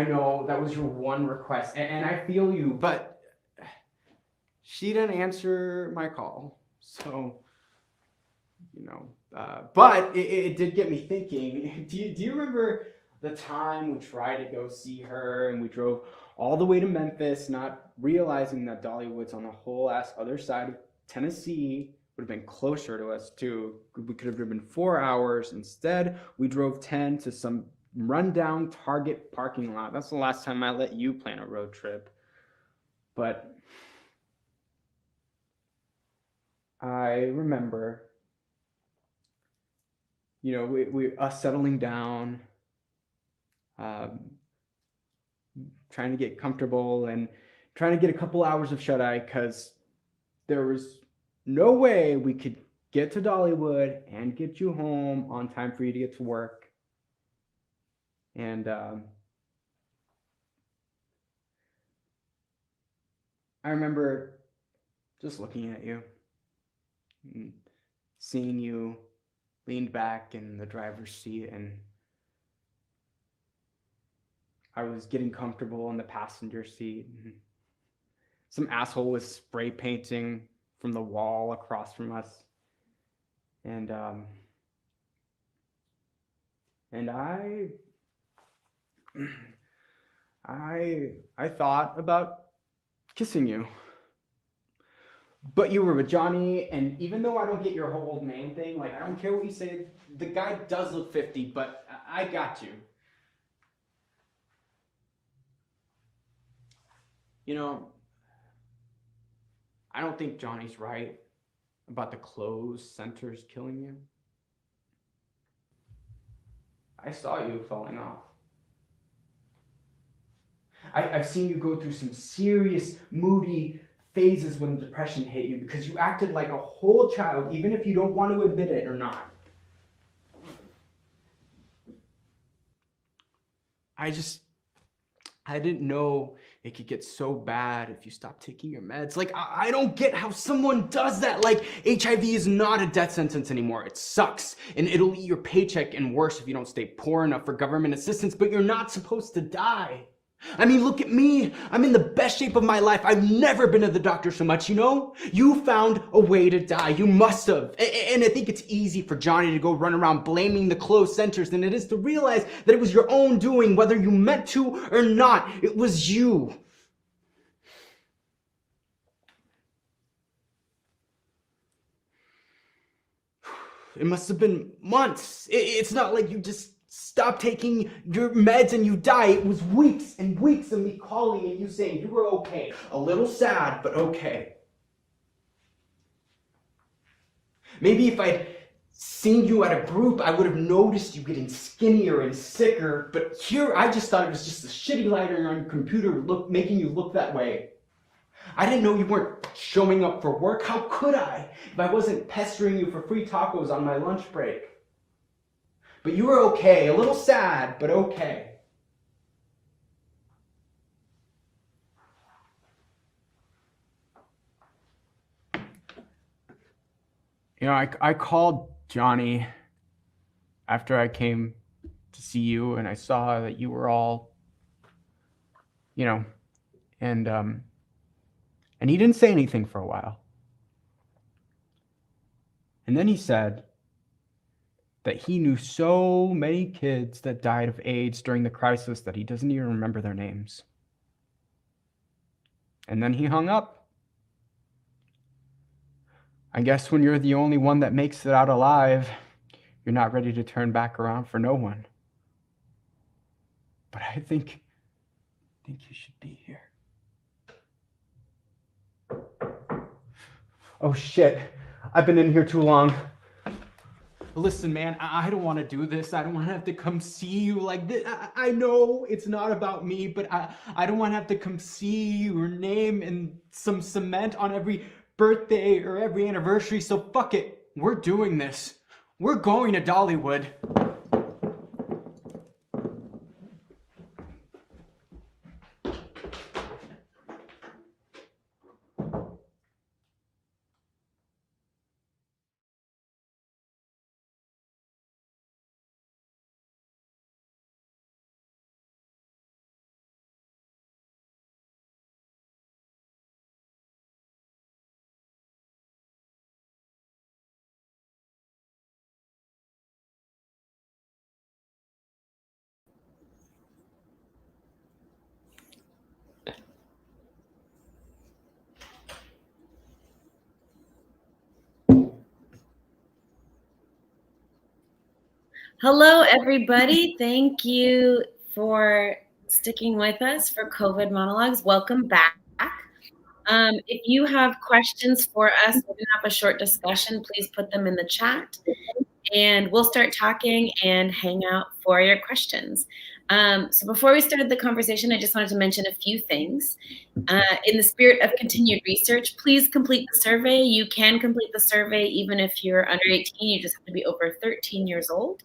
that was your one request, and I feel you, but she didn't answer my call, so, you know, but it did get me thinking. Do you remember the time we tried to go see her, and we drove all the way to Memphis, not realizing that Dollywood's on the whole ass other side of Tennessee, would have been closer to us too. We could have driven 4 hours. Instead, we drove 10 to some rundown Target parking lot. That's the last time I let you plan a road trip. But I remember, you know, we us settling down, trying to get comfortable and trying to get a couple hours of shut-eye because there was no way we could get to Dollywood and get you home on time for you to get to work. And I remember just looking at you and seeing you leaned back in the driver's seat, and I was getting comfortable in the passenger seat. And some asshole was spray painting from the wall across from us. And I thought about kissing you. But you were with Johnny, and even though I don't get your whole old man thing, like, I don't care what you say, the guy does look 50, but I got you. You know, I don't think Johnny's right about the closed centers killing you. I saw you falling off. I've seen you go through some serious, moody phases when depression hit you because you acted like a whole child, even if you don't want to admit it or not. I didn't know it could get so bad if you stopped taking your meds. Like, I don't get how someone does that. Like, HIV is not a death sentence anymore. It sucks, and it'll eat your paycheck, and worse if you don't stay poor enough for government assistance, but you're not supposed to die. I mean, look at me. I'm in the best shape of my life. I've never been to the doctor so much, you know? You found a way to die. You must have. And I think it's easy for Johnny to go run around blaming the closed centers than it is to realize that it was your own doing, whether you meant to or not. It was you. It must have been months. It's not like you just stop taking your meds and you die. It was weeks and weeks of me calling and you saying you were okay. A little sad, but okay. Maybe if I'd seen you at a group, I would have noticed you getting skinnier and sicker, but here I just thought it was just a shitty lighter on your computer making you look that way. I didn't know you weren't showing up for work. How could I if I wasn't pestering you for free tacos on my lunch break? But you were okay, a little sad, but okay. You know, I called Johnny after I came to see you, and I saw that you were all, you know, and he didn't say anything for a while. And then he said that he knew so many kids that died of AIDS during the crisis that he doesn't even remember their names. And then he hung up. I guess when you're the only one that makes it out alive, you're not ready to turn back around for no one. But I think you should be here. Oh shit, I've been in here too long. Listen, man, I don't want to do this. I don't want to have to come see you like this. I know it's not about me, but I don't want to have to come see your name and some cement on every birthday or every anniversary. So fuck it. We're doing this. We're going to Dollywood. Hello, everybody. Thank you for sticking with us for COVID Monologues. Welcome back. If you have questions for us, we're going to have a short discussion. Please put them in the chat, and we'll start talking and hang out for your questions. So before we started the conversation, I just wanted to mention a few things. In the spirit of continued research, please complete the survey. You can complete the survey even if you're under 18. You just have to be over 13 years old.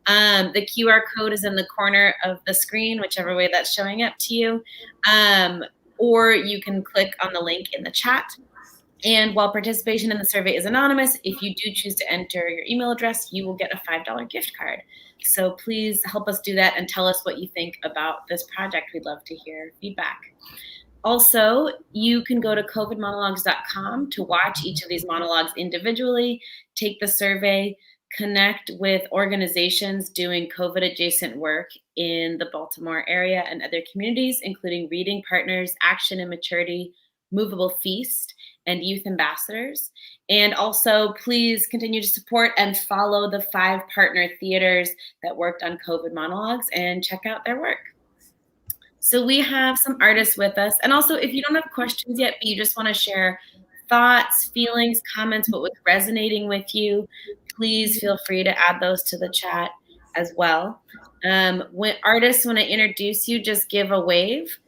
The QR code is in the corner of the screen, whichever way that's showing up to you. Or you can click on the link in the chat. And while participation in the survey is anonymous, if you do choose to enter your email address, you will get a $5 gift card. So please help us do that and tell us what you think about this project. We'd love to hear feedback. Also, you can go to covidmonologues.com to watch each of these monologues individually, take the survey, connect with organizations doing COVID-adjacent work in the Baltimore area and other communities, including Reading Partners, Action and Maturity, Movable Feast, and Youth Ambassadors. And also, please continue to support and follow the 5 partner theaters that worked on COVID monologues and check out their work. So we have some artists with us. And also, if you don't have questions yet, but you just want to share thoughts, feelings, comments, what was resonating with you, please feel free to add those to the chat as well. When artists, when I introduce you, just give a wave.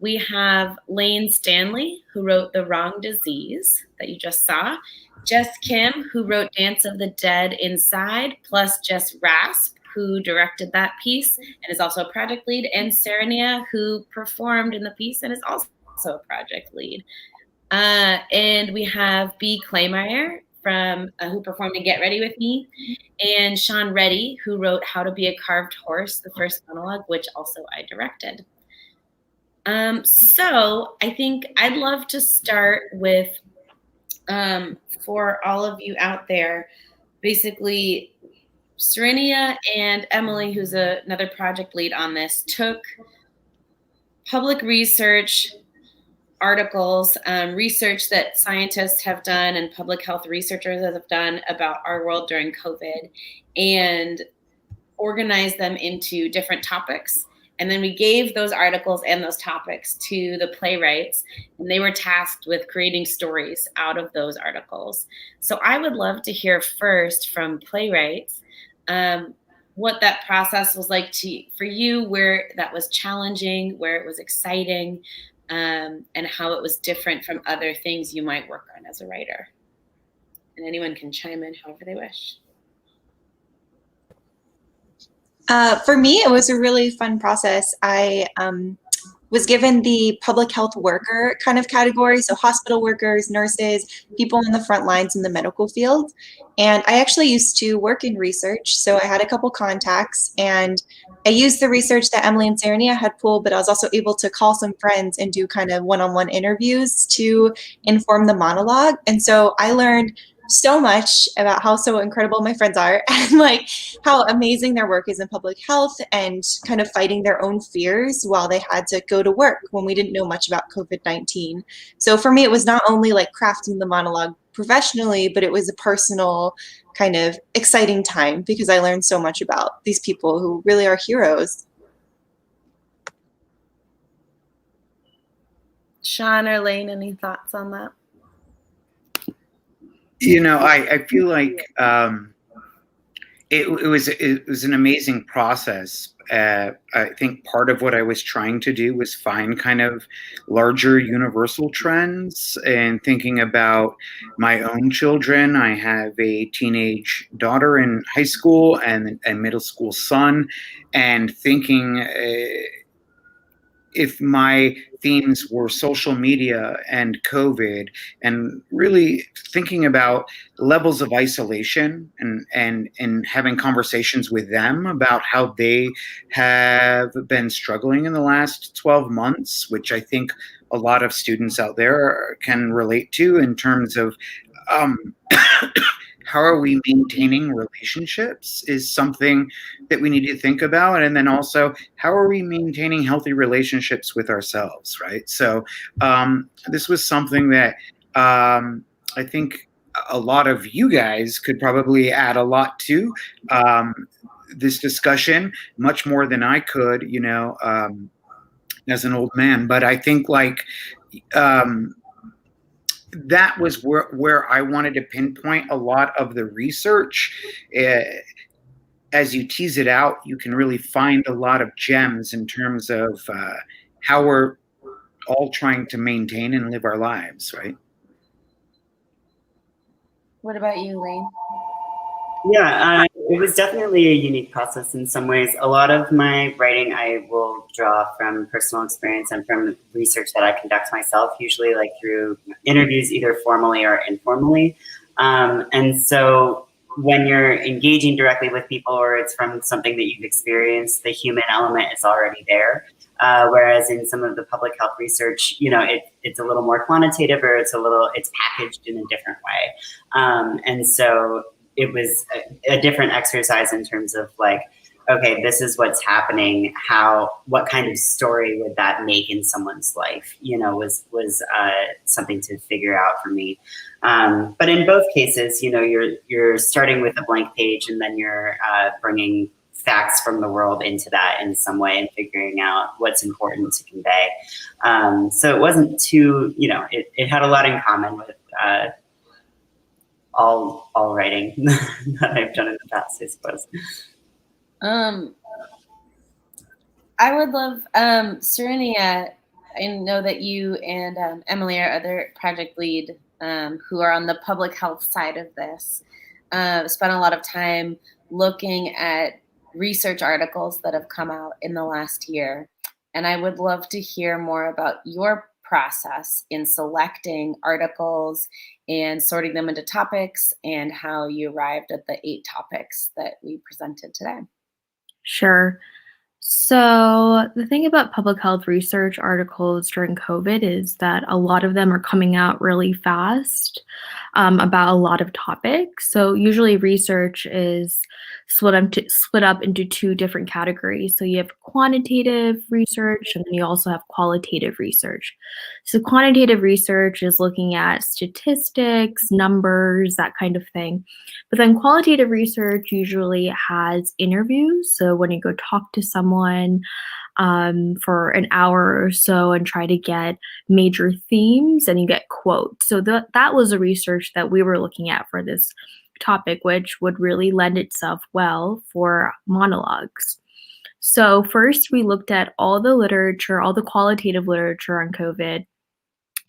We have Lane Stanley, who wrote The Wrong Disease that you just saw. Jess Kim, who wrote Dance of the Dead Inside, plus Jess Rasp, who directed that piece and is also a project lead, and Serenia, who performed in the piece and is also a project lead. And we have B. Claymeyer from who performed in Get Ready With Me, and Sean Reddy, who wrote How to Be a Carved Horse, the first monologue, which also I directed. So I think I'd love to start with, for all of you out there, basically Serenia and Emily, who's another project lead on this, took public research articles, research that scientists have done and public health researchers have done about our world during COVID, and organized them into different topics. And then we gave those articles and those topics to the playwrights, and they were tasked with creating stories out of those articles. So I would love to hear first from playwrights what that process was like for you, where that was challenging, where it was exciting, and how it was different from other things you might work on as a writer. And anyone can chime in however they wish. For me, it was a really fun process. I was given the public health worker kind of category. So hospital workers, nurses, people on the front lines in the medical field. And I actually used to work in research. So I had a couple contacts and I used the research that Emily and Serenia had pulled, but I was also able to call some friends and do kind of one-on-one interviews to inform the monologue. And so I learned so much about how so incredible my friends are and like how amazing their work is in public health and kind of fighting their own fears while they had to go to work when we didn't know much about COVID-19. So for me, it was not only like crafting the monologue professionally, but it was a personal kind of exciting time because I learned so much about these people who really are heroes. Sean or Lane, any thoughts on that? You know, I feel like it was an amazing process. I think part of what I was trying to do was find kind of larger universal trends and thinking about my own children. I have a teenage daughter in high school and a middle school son, and thinking if my themes were social media and COVID, and really thinking about levels of isolation and having conversations with them about how they have been struggling in the last 12 months, which I think a lot of students out there can relate to in terms of how are we maintaining relationships is something that we need to think about. And then also, how are we maintaining healthy relationships with ourselves, right? So this was something that I think a lot of you guys could probably add a lot to this discussion, much more than I could, you know, as an old man. But I think like, that was where I wanted to pinpoint a lot of the research. As you tease it out, you can really find a lot of gems in terms of how we're all trying to maintain and live our lives, right? What about you, Lane? Yeah, it was definitely a unique process in some ways. A lot of my writing I will draw from personal experience and from research that I conduct myself, usually like through interviews, either formally or informally. And so when you're engaging directly with people or it's from something that you've experienced, the human element is already there. Whereas in some of the public health research, you know, it's a little more quantitative or it's packaged in a different way. And so it was a different exercise in terms of like, okay, this is what's happening. What kind of story would that make in someone's life? You know, was something to figure out for me. But in both cases, you know, you're starting with a blank page and then you're bringing facts from the world into that in some way and figuring out what's important to convey. So it wasn't too, you know, it had a lot in common with all writing that I've done in the past, I suppose. I would love, Serenia, I know that you and Emily are other project lead who are on the public health side of this, spent a lot of time looking at research articles that have come out in the last year. And I would love to hear more about your process in selecting articles and sorting them into topics and how you arrived at the 8 topics that we presented today. Sure. So the thing about public health research articles during COVID is that a lot of them are coming out really fast about a lot of topics. So usually research is split up into 2 different categories. So you have quantitative research and then you also have qualitative research. So quantitative research is looking at statistics, numbers, that kind of thing. But then qualitative research usually has interviews. So when you go talk to someone for an hour or so and try to get major themes and you get quotes. So that was a research that we were looking at for this topic, which would really lend itself well for monologues. So first we looked at all the literature, all the qualitative literature on COVID,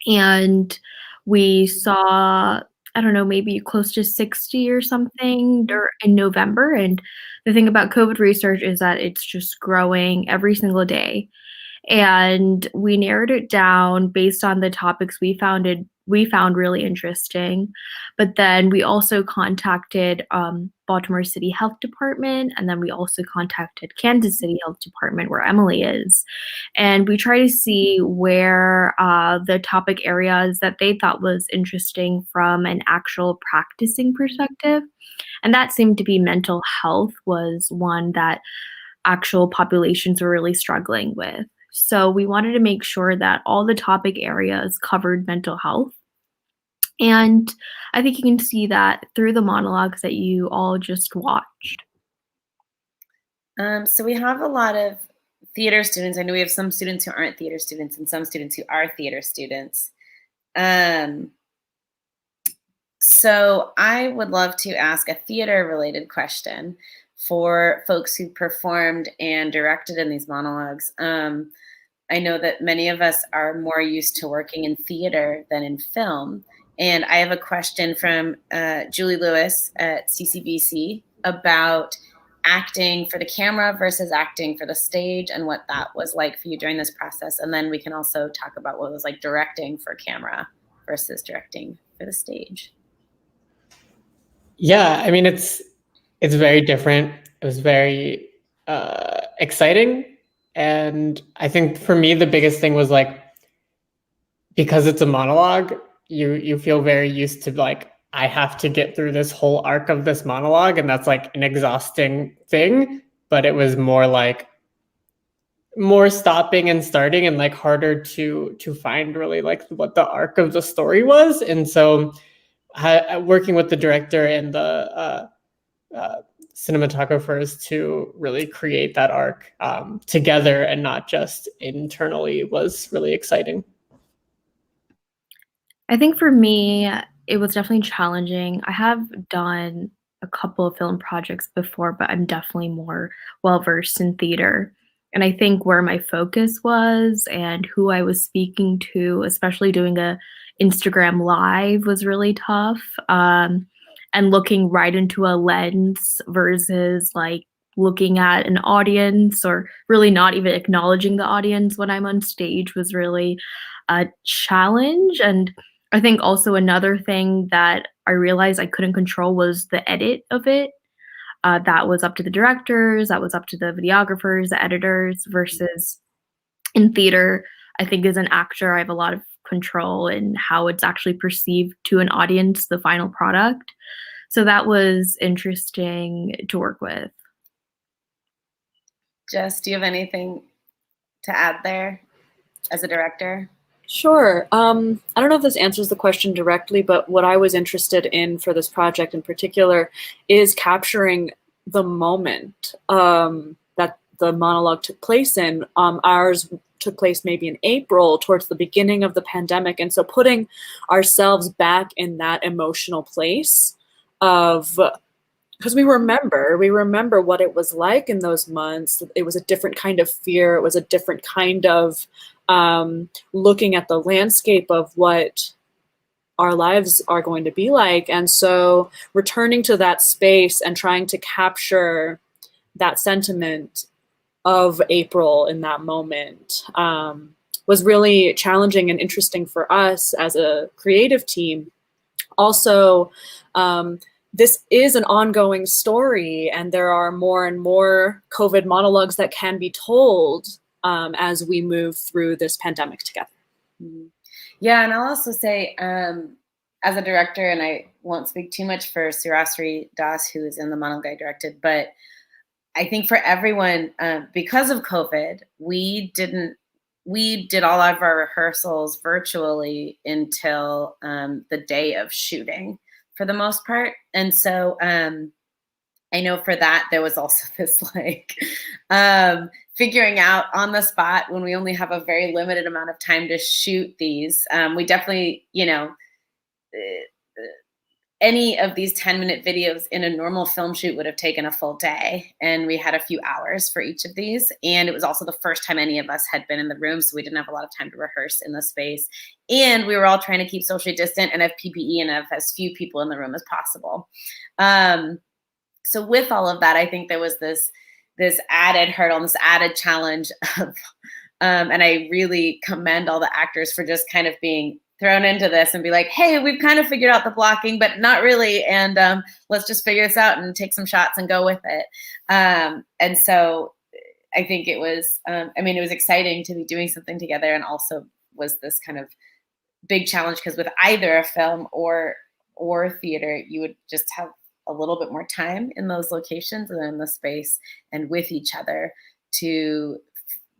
and we saw, I don't know, maybe close to 60 or something in November. And the thing about COVID research is that it's just growing every single day. And we narrowed it down based on the topics we found really interesting. But then we also contacted Baltimore City Health Department, and then we also contacted Kansas City Health Department, where Emily is. And we try to see where the topic areas that they thought was interesting from an actual practicing perspective. And that seemed to be mental health was one that actual populations were really struggling with. So we wanted to make sure that all the topic areas covered mental health. And I think you can see that through the monologues that you all just watched. So we have a lot of theater students. I know we have some students who aren't theater students and some students who are theater students. So I would love to ask a theater-related question for folks who performed and directed in these monologues. I know that many of us are more used to working in theater than in film. And I have a question from Julie Lewis at CCBC about acting for the camera versus acting for the stage and what that was like for you during this process. And then we can also talk about what it was like directing for camera versus directing for the stage. Yeah, I mean, it's very different. It was very exciting. And I think for me, the biggest thing was like, because it's a monologue, you feel very used to like, I have to get through this whole arc of this monologue, and that's like an exhausting thing. But it was more like more stopping and starting and like harder to find really like what the arc of the story was. And so working with the director and the cinematographers to really create that arc together and not just internally was really exciting. I think for me, it was definitely challenging. I have done a couple of film projects before, but I'm definitely more well-versed in theater. And I think where my focus was and who I was speaking to, especially doing a Instagram live, was really tough. And looking right into a lens versus like looking at an audience or really not even acknowledging the audience when I'm on stage was really a challenge. And I think also another thing that I realized I couldn't control was the edit of it. That was up to the directors, that was up to the videographers, the editors, versus in theater, I think as an actor, I have a lot of control in how it's actually perceived to an audience, the final product. So that was interesting to work with. Jess, do you have anything to add there as a director? Sure. I don't know if this answers the question directly, but what I was interested in for this project in particular is capturing the moment that the monologue took place in. Ours took place maybe in April, towards the beginning of the pandemic. And so putting ourselves back in that emotional place of, because we remember what it was like in those months. It was a different kind of fear. It was a different kind of looking at the landscape of what our lives are going to be like. And so returning to that space and trying to capture that sentiment of April in that moment was really challenging and interesting for us as a creative team. Also, this is an ongoing story, and there are more and more COVID monologues that can be told as we move through this pandemic together. Yeah, and I'll also say, as a director, and I won't speak too much for Surasri Das, who is in the monologue I directed, but I think for everyone, because of COVID, we did all of our rehearsals virtually until the day of shooting, for the most part. And so I know for that, there was also this like figuring out on the spot when we only have a very limited amount of time to shoot these. We definitely, any of these 10-minute videos in a normal film shoot would have taken a full day. And we had a few hours for each of these. And it was also the first time any of us had been in the room. So we didn't have a lot of time to rehearse in the space. And we were all trying to keep socially distant and have PPE and have as few people in the room as possible. So with all of that, I think there was this added hurdle and this added challenge And I really commend all the actors for just kind of being thrown into this and be like, hey, we've kind of figured out the blocking, but not really. And let's just figure this out and take some shots and go with it. And so I think it was, it was exciting to be doing something together, and also was this kind of big challenge because with either a film or theater, you would just have a little bit more time in those locations and in the space and with each other to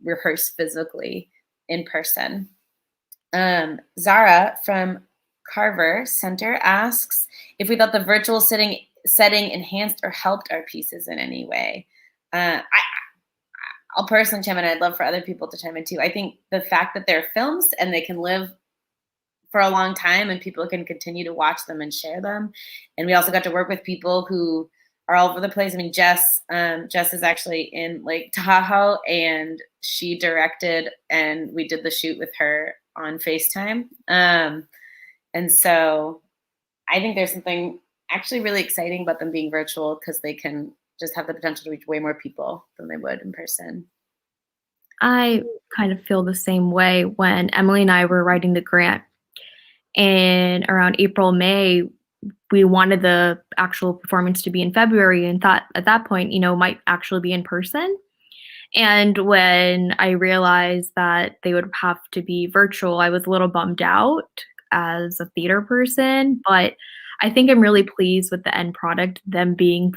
rehearse physically in person. Zara from Carver Center asks if we thought the virtual setting enhanced or helped our pieces in any way. I'll personally chime in. I'd love for other people to chime in too. I think the fact that they're films and they can live for a long time and people can continue to watch them and share them. And we also got to work with people who are all over the place. I mean, Jess is actually in Lake Tahoe, and she directed, and we did the shoot with her on FaceTime. And so I think there's something actually really exciting about them being virtual, because they can just have the potential to reach way more people than they would in person. I kind of feel the same way. When Emily and I were writing the grant, and around April, May, we wanted the actual performance to be in February, and thought at that point, might actually be in person. And when I realized that they would have to be virtual, I was a little bummed out as a theater person, but I think I'm really pleased with the end product, them being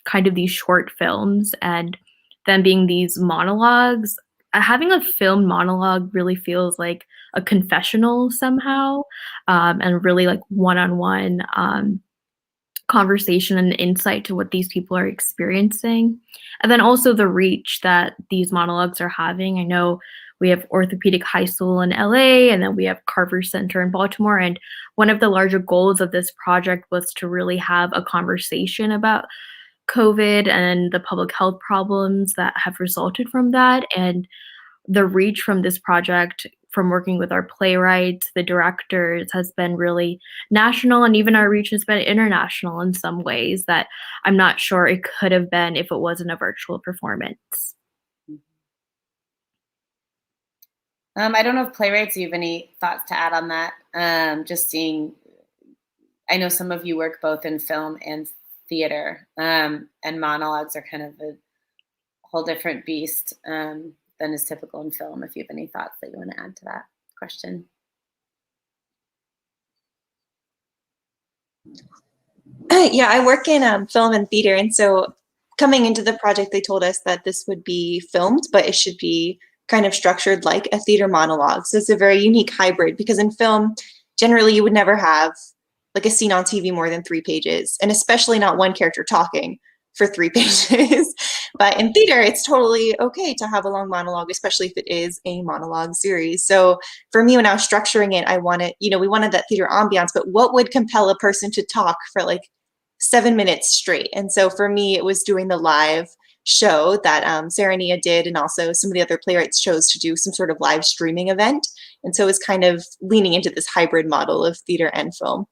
kind of these short films and them being these monologues. Having a film monologue really feels like a confessional somehow, and really like one-on-one conversation and insight to what these people are experiencing. And then also the reach that these monologues are having. I know we have Orthopedic High School in LA, and then we have Carver Center in Baltimore. And one of the larger goals of this project was to really have a conversation about COVID and the public health problems that have resulted from that. And the reach from this project, from working with our playwrights, the directors, has been really national, and even our reach has been international in some ways that I'm not sure it could have been if it wasn't a virtual performance. I don't know if playwrights, you have any thoughts to add on that? Just seeing, I know some of you work both in film and theater, and monologues are kind of a whole different beast than is typical in film. If you have any thoughts that you want to add to that question. Yeah, I work in film and theater, and so coming into the project, they told us that this would be filmed, but it should be kind of structured like a theater monologue. So it's a very unique hybrid, because in film, generally you would never have like a scene on TV more than 3 pages, and especially not one character talking for 3 pages. But in theater, it's totally okay to have a long monologue, especially if it is a monologue series. So for me, when I was structuring it, I wanted, we wanted that theater ambiance, but what would compel a person to talk for like 7 minutes straight? And so for me, it was doing the live show that Sarah Nia did, and also some of the other playwrights chose to do some sort of live streaming event. And so it was kind of leaning into this hybrid model of theater and film.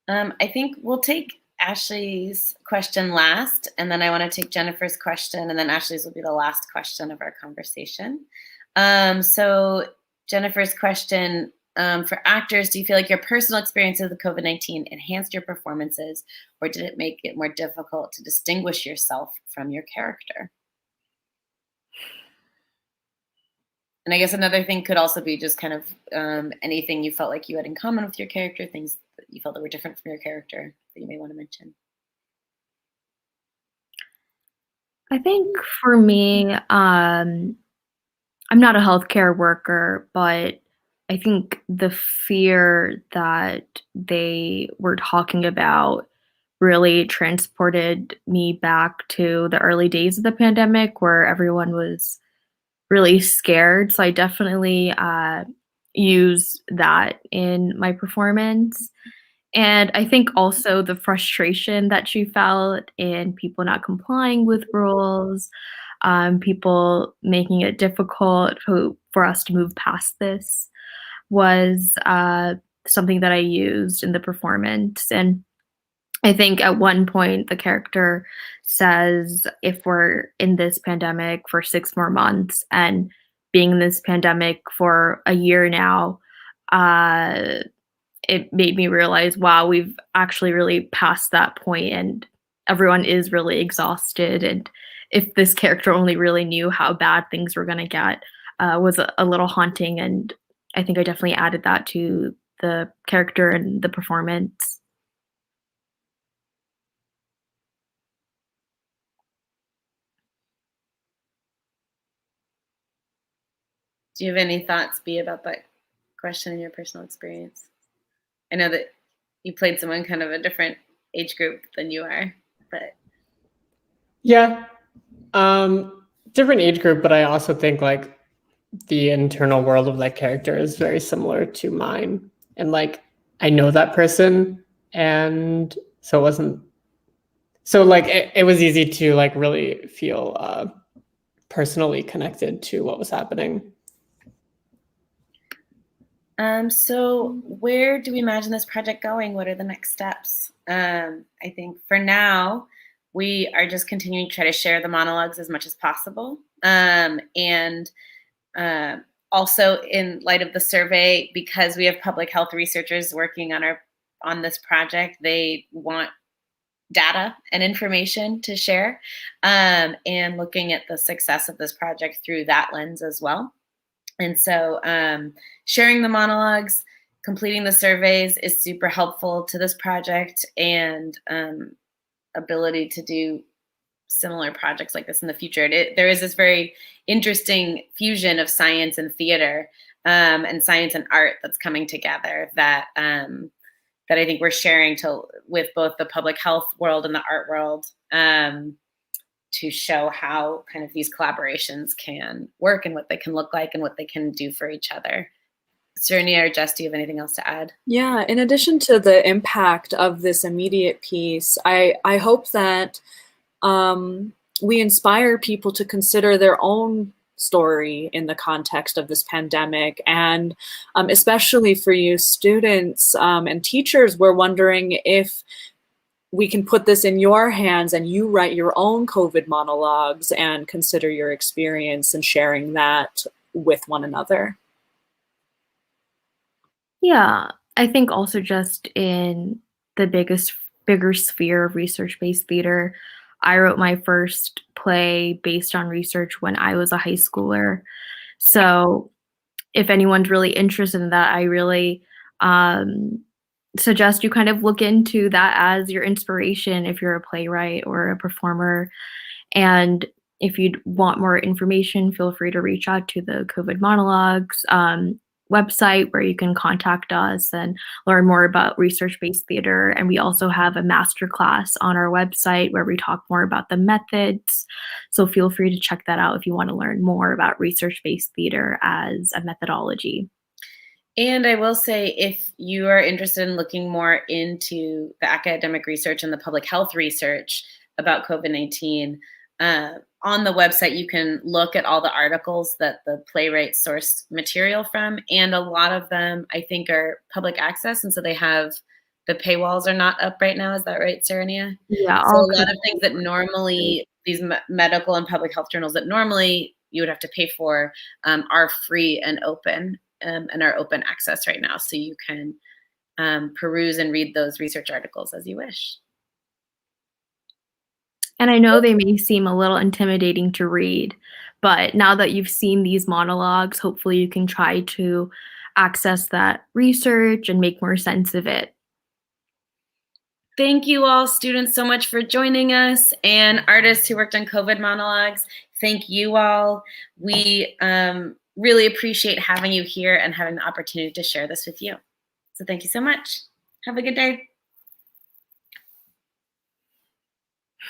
I think we'll take Ashley's question last, and then I want to take Jennifer's question, and then Ashley's will be the last question of our conversation. So Jennifer's question, for actors, do you feel like your personal experiences with COVID-19 enhanced your performances, or did it make it more difficult to distinguish yourself from your character? And I guess another thing could also be just kind of anything you felt like you had in common with your character, things that you felt that were different from your character that you may want to mention. I think for me, I'm not a healthcare worker, but I think the fear that they were talking about really transported me back to the early days of the pandemic, where everyone was really scared. So I definitely use that in my performance. And I think also the frustration that she felt in people not complying with rules, people making it difficult for us to move past this, was something that I used in the performance. And I think at one point the character says, if we're in this pandemic for 6 more months and being in this pandemic for a year now, it made me realize, wow, we've actually really passed that point and everyone is really exhausted. And if this character only really knew how bad things were going to get, was a little haunting. And I think I definitely added that to the character and the performance. Do you have any thoughts, B, about that question in your personal experience? I know that you played someone kind of a different age group than you are, but Yeah, different age group, but I also think like the internal world of that character is very similar to mine, and like I know that person, and so it wasn't so like it was easy to like really feel personally connected to what was happening. So where do we imagine this project going? What are the next steps? I think for now, we are just continuing to try to share the monologues as much as possible. And also in light of the survey, because we have public health researchers working on this project, they want data and information to share, and looking at the success of this project through that lens as well. And so sharing the monologues, completing the surveys is super helpful to this project, and ability to do similar projects like this in the future. There is this very interesting fusion of science and theater, and science and art that's coming together that that I think we're sharing with both the public health world and the art world, to show how kind of these collaborations can work and what they can look like and what they can do for each other. Serenia or Jess, do you have anything else to add? Yeah, in addition to the impact of this immediate piece, I hope that we inspire people to consider their own story in the context of this pandemic. And especially for you students and teachers, we're wondering if we can put this in your hands and you write your own COVID monologues and consider your experience and sharing that with one another. Yeah, I think also just in the bigger sphere of research-based theater, I wrote my first play based on research when I was a high schooler. So if anyone's really interested in that, I really suggest you kind of look into that as your inspiration if you're a playwright or a performer. And if you'd want more information, feel free to reach out to the COVID Monologues website, where you can contact us and learn more about research-based theater. And we also have a masterclass on our website where we talk more about the methods. So feel free to check that out if you want to learn more about research-based theater as a methodology. And I will say, if you are interested in looking more into the academic research and the public health research about COVID-19, on the website, you can look at all the articles that the playwright sourced material from. And a lot of them, I think, are public access. And so they have, the paywalls are not up right now. Is that right, Serenia? Yeah. So a lot of things that normally, these medical and public health journals that normally you would have to pay for, are free and open, and are open access right now. So you can peruse and read those research articles as you wish. And I know they may seem a little intimidating to read, but now that you've seen these monologues, hopefully you can try to access that research and make more sense of it. Thank you all, students, so much for joining us, and artists who worked on COVID monologues. Thank you all. We really appreciate having you here and having the opportunity to share this with you. So thank you so much. Have a good day.